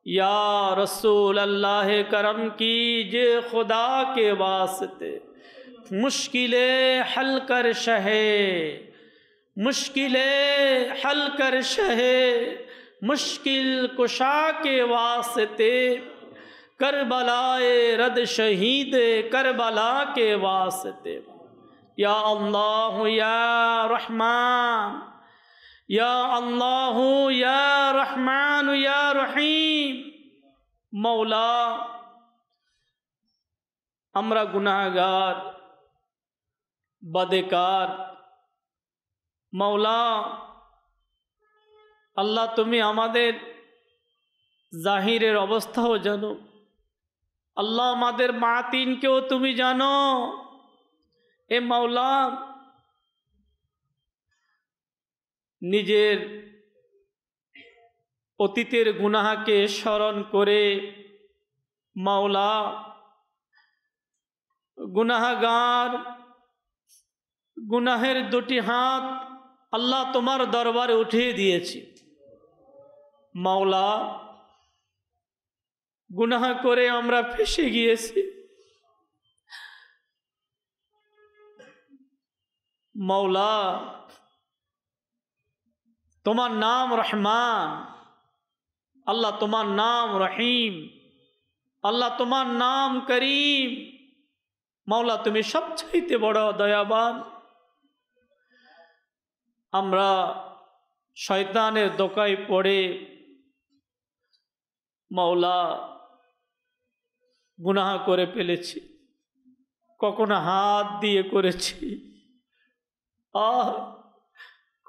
या रसूल अल्लाह करम कीजिए खुदा के वास्ते, मुश्किलें हल कर शहे, मुश्किलें हल कर शहे, मुश्किल कुशा के वास्ते, करबलाए रद शहीद करबला के वास्ते, या अल्लाह या रहमान, या अल्लाह या रहमान या रहीम। मौला আমরা গুনাহগার বদেকার, মৌলা আল্লাহ তুমি আমাদের জাহিরের অবস্থাও জানো, আল্লাহ আমাদের বাতিনকেও তুমি জানো। এ মৌলা নিজের অতীতের গুনাহকে স্মরণ করে মৌলা গুনাহগার গুনাহের দুটি হাত আল্লাহ তোমার দরবারে উঠিয়ে দিয়েছি। মৌলা গুনাহ করে আমরা ফেঁসে গিয়েছি, মৌলা তোমার নাম রহমান, আল্লাহ তোমার নাম রহিম, আল্লাহ তোমার নাম করিম। মৌলা তুমি সবচাইতে বড় দয়াবান। আমরা শয়তানের দোকায় পড়ে মৌলা গুনাহ করে ফেলেছি, কখনো হাত দিয়ে করেছি,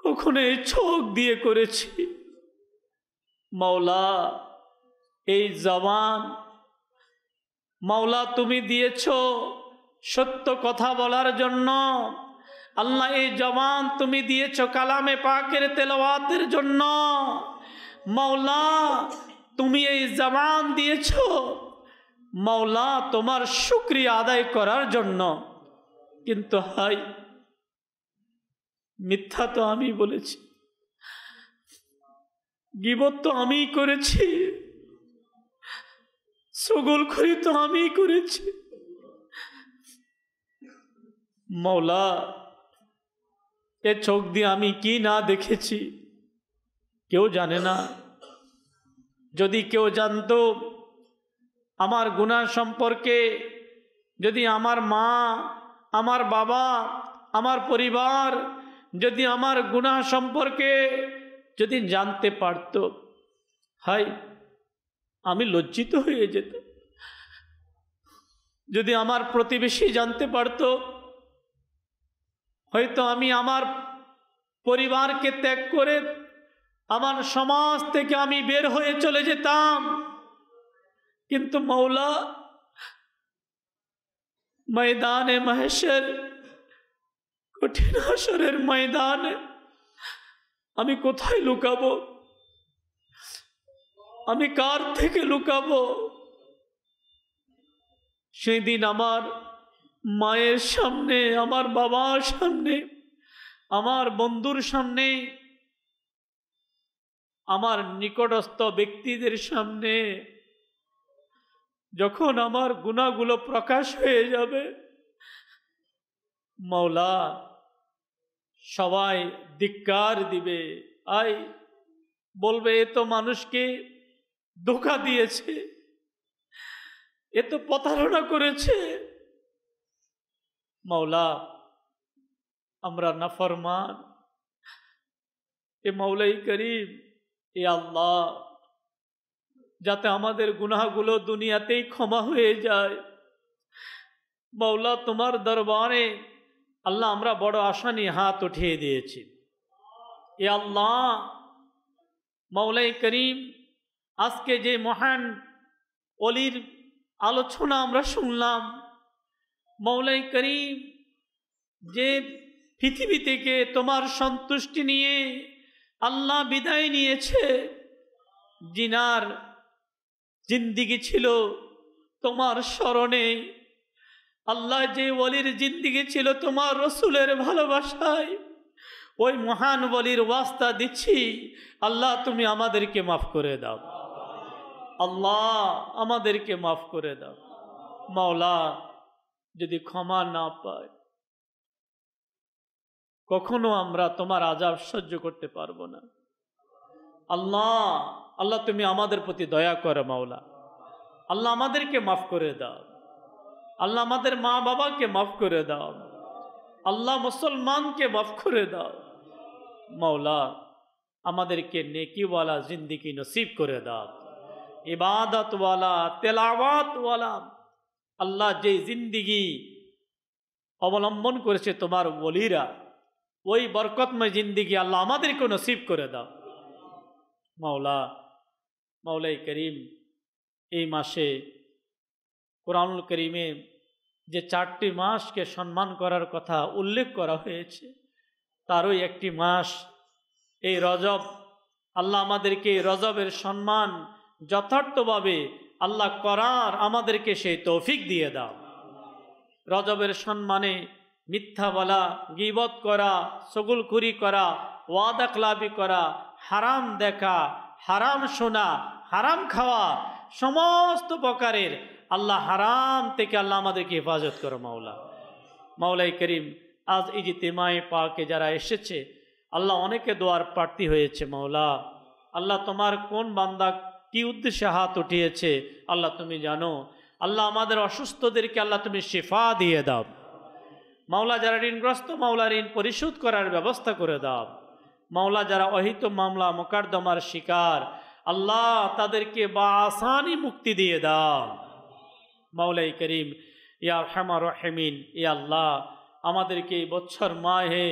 কখনো এই চোখ দিয়ে করেছি। মৌলা এই জবান মৌলা তুমি দিয়েছ সত্য কথা বলার জন্য, আল্লাহ এই জবান তুমি দিয়েছ কালামে পাকের তেলাওয়াতের জন্য। মৌলা তুমি এই জবান দিয়েছ মৌলা তোমার শুকরিয়া আদায় করার জন্য। কিন্তু হাই, মিথ্যা তো আমি বলেছি, গীবত তো আমিই করেছি, চুগলখড়ি তো আমিই করেছি। মৌলা এ চোখ দিয়ে আমি কি না দেখেছি কেউ জানে না। যদি কেউ জানতো আমার গুনাহ সম্পর্কে, যদি আমার মা, আমার বাবা, আমার পরিবার যদি আমার গুনাহ সম্পর্কে যদি জানতে পারত, হাই আমি লজ্জিত হয়ে যেত। যদি আমার প্রতিবেশী জানতে পারত, হয়তো আমি আমার পরিবারকে ত্যাগ করে আমার সমাজ থেকে আমি বের হয়ে চলে যেতাম। কিন্তু মৌলা ময়দানে মাহশর, কঠিন হাসরের ময়দানে আমি কোথায় লুকাবো? আমি কার থেকে লুকাবো? সেই দিন আমার মায়ের সামনে, আমার বাবার সামনে, আমার বন্ধুর সামনে, আমার নিকটস্থ ব্যক্তিদের সামনে যখন আমার গুনাহগুলো প্রকাশ হয়ে যাবে, মৌলা সবাই ধিক্কার দিবে, আই বলবে এ তো মানুষকে ধোঁকা দিয়েছে, এ তো প্রতারণা করেছে। মাওলা আমরা নাফরমান, এ মাওলাই করিম, এ আল্লাহ যাতে আমাদের গুনাহগুলো দুনিয়াতেই ক্ষমা হয়ে যায়। মাওলা তোমার দরবারে আল্লাহ আমরা বড় আশা নিয়ে হাত উঠিয়ে দিয়েছি। এ আল্লাহ মাওলাই করিম, আজকে যে মহান ওলির আলোচনা আমরা শুনলাম, মাওলাই করিম যে পৃথিবী থেকে তোমার সন্তুষ্টি নিয়ে আল্লাহ বিদায় নিয়েছে, জিনার জিন্দিগি ছিল তোমার স্মরণে, আল্লাহ যে ওলির জিন্দিগি ছিল তোমার রসুলের ভালোবাসায়, ওই মহান ওলির ওয়াস্তা দিচ্ছি, আল্লাহ তুমি আমাদেরকে মাফ করে দাও, আল্লাহ আমাদেরকে মাফ করে দাও। মাওলা যদি ক্ষমা না পাই কখনো আমরা তোমার আযাব সহ্য করতে পারবো না। আল্লাহ আল্লাহ তুমি আমাদের প্রতি দয়া করো মাওলা, আল্লাহ আমাদেরকে মাফ করে দাও, আল্লাহ আমাদের মা বাবাকে মাফ করে দাও, আল্লাহ মুসলমানকে মাফ করে দাও। মাওলা আমাদেরকে নেকিওয়ালা জিন্দিগি নসিব করে দাও, ইবাদতওয়ালা তেলাওয়াতওয়ালা। আল্লাহ যে জিন্দিগি অবলম্বন করেছে তোমার ওলিরা, ওই বরকতময় জিন্দিগি আল্লাহ আমাদেরকে নসিব করে দাও। মাওলা মাওলাই করিম, এই মাসে কোরআনুল করিমে যে 4টি মাসকে সম্মান করার কথা উল্লেখ করা হয়েছে, তারই একটি মাস এই রজব। আল্লাহ আমাদেরকে রজবের সম্মান যথার্থভাবে আল্লাহ করার আমাদেরকে সেই তৌফিক দিয়ে দাও। রজবের সম্মানে মিথ্যা বলা, গীবত করা, চগলখুরি করা, ওয়াদা খেলাপি করা, হারাম দেখা, হারাম শোনা, হারাম খাওয়া, সমস্ত প্রকারের আল্লাহ হারাম থেকে আল্লাহ আমাদেরকে হেফাজত করো মাওলা। মাওলাই করিম, আজ ইজতিমায়ে পাকে যারা এসেছে আল্লাহ অনেকে দোয়ার প্রার্থী হয়েছে মাওলা। আল্লাহ তোমার কোন বান্দা কি উদ্দেশ্যে হাত উঠিয়েছে আল্লাহ তুমি জানো। আল্লাহ আমাদের অসুস্থদেরকে আল্লাহ তুমি শিফা দিয়ে দাও মাওলা। যারা ঋণগ্রস্ত মাওলা ঋণ পরিশোধ করার ব্যবস্থা করে দাও মাওলা। যারা অহিত মামলা মোকদ্দমার শিকার আল্লাহ তাদেরকে বাআসানি মুক্তি দিয়ে দাও মাওলাই করিম। ইয়া আরহামার রাহিমিন, ইয়া আল্লাহ আমাদেরকে এই বছর মাহে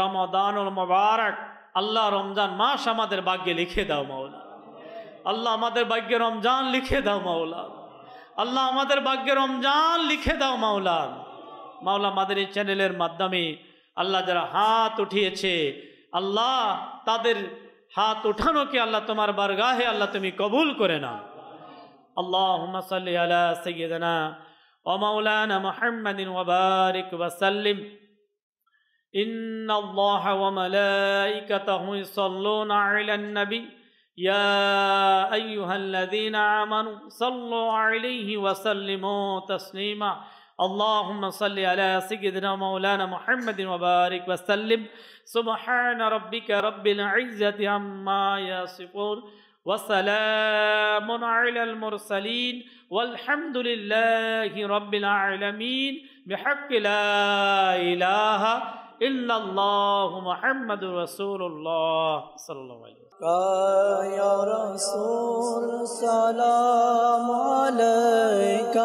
রমাদানুল মুবারক আল্লাহ রমজান মাস আমাদের ভাগ্যে লিখে দাও মাওলা। আল্লাহ আমাদের ভাগ্যে রমজান লিখে দাও মাওলা। আল্লাহ আমাদের ভাগ্যে রমজান লিখে দাও মাওলা। মাওলা আমাদের এই চ্যানেলের মাধ্যমে আল্লাহ যারা হাত উঠিয়েছে আল্লাহ তাদের হাত উঠানোকে আল্লাহ তোমার বারগাহে আল্লাহ তুমি কবুল করে নাও। আল্লাহুম্মা সাল্লি আলা সাইয়্যিদিনা ওয়া মাওলানা মুহাম্মাদিন ওয়া বারিক ওয়া সাল্লিম। ইন্নাল্লাহা ওয়া মালাইকাতাহু ইউসাল্লুনা আলান নবী ইয়া আইয়ুহাল্লাযীনা আমানু সাল্লু আলাইহি ওয়া সাল্লিমু তাসলিমা। اللهم صل على سيدنا مولانا محمد وبارك وسلم. سبحان ربك رب العزة عما يصفون وسلام على المرسلين والحمد لله رب العالمين بحق لا إله إلا الله محمد رسول الله صلى الله عليه وسلم.
يا رسول سلام عليك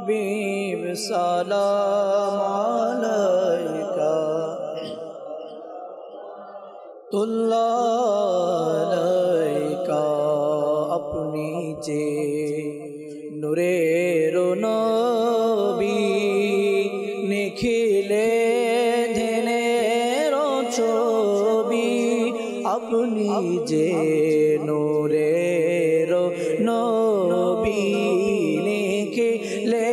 حبيب سلام عليك तुल्ला अलैका अपनी जे नूरेरो नबी निखिले धनेरो छवि अपनी जे नूरेरो नबी निखिले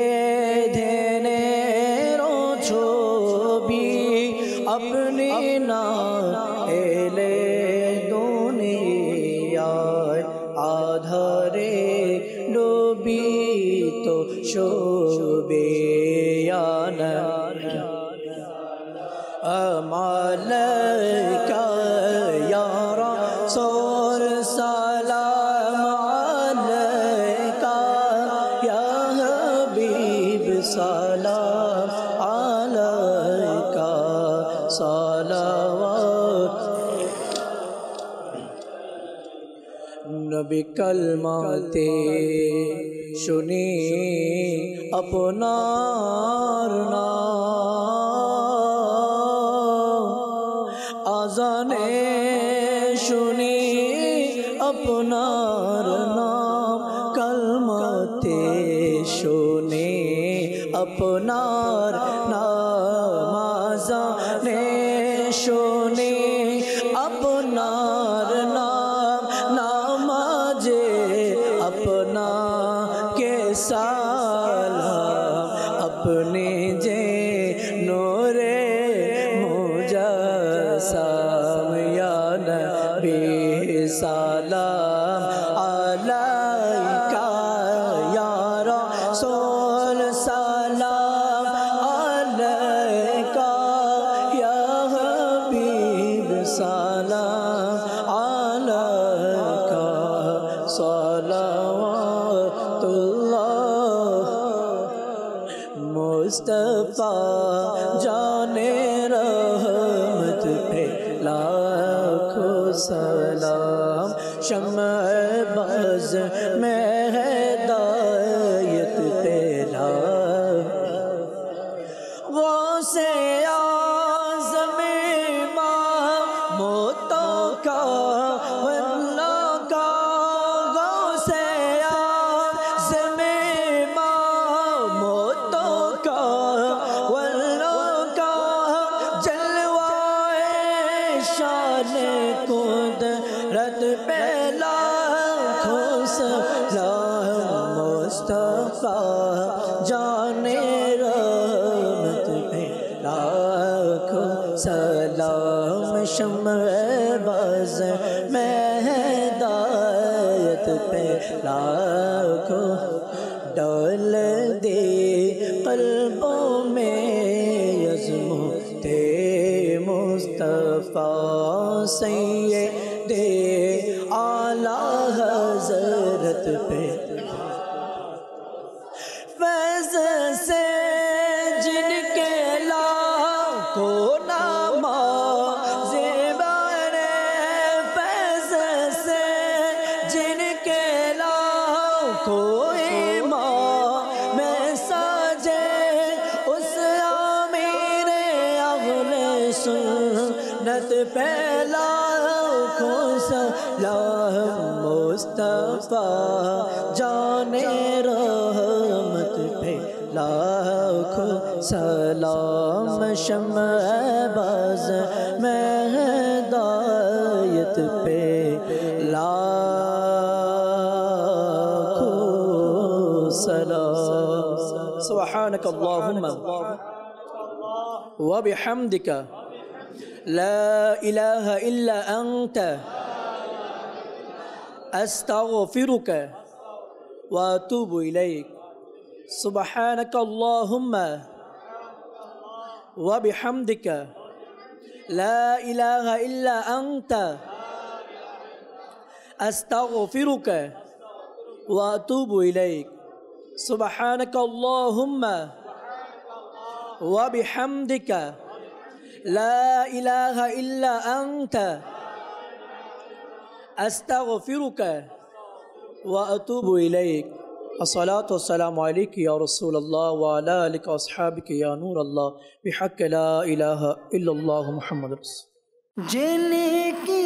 धनेरो छवि अपनी ना এলে দুনিয়ায় আধারে ডুবিত শোবে
अलैका या रसूल सलाम अलैका या हबीब सलाम अलैका सलावत नबी कलमाते শুনি আপনার নাম আজানে শুনি আপনার নাম কলমাতে শুনি আপনার নাম আজানে শুনি আপনার নাম নামাজে अपना के सालाम अपने जे नूरे मुजस्सम या नबी सलाम अलैका या रसूल सलाम अलैका या हबीब सलाम अलैका सलावतुल्लाह मुस्तफा जाने रहमत पे लाखों सलाम शम्अ बज़ में हिदायत पे गौसे आज़म इमाम मोतों का वल्ला का गौसे आज़म इमाम मोतों का वल्ला का जलवाए शान कुदरत पे लाखों सलाम मुस्तफा जाने रहमत पे लाखों सलाम शम्अ बज़ में हिदायत पे लाखों डाल दे क़ल्बों में यज़्मो ते मुस्तफा सैयदे आला हज़रत पे फैज़ से जिनके लाखों नामा ज़ेबारे फैज़ से जिनके लाखों इमाम में साजे उस आमीर अहले सुन्नत पे लाखों सलाम मुस्तफा जाने रहमत पे लाखों सलाम शम्अ बज़ में हिदायत पे लाखों सलाम सुब्हानक अल्लाहुम्मा व बिहम्दिका ला इलाहा इल्ला अंता अस्तगफिरुका व अतूबु इलैक सुब्हानक अल्लाहुम्मा व बिहम्दिका ला इलाहा इल्ला अंता अस्तगफिरुका व अतूबु इलैक सुब्हानक अल्लाहुम्मा व बिहम्दिका ला इलाहा इल्ला अंता अस्तगफिरुका व अतूबु इलैक अस्सलातु वस्सलामु अलैका या रसूल अल्लाह व अला आलिका व अस्हाबिका या नूर अल्लाह बिहक़्क़ि ला इलाहा इल्लल्लाह मुहम्मद रसूल
जिनकी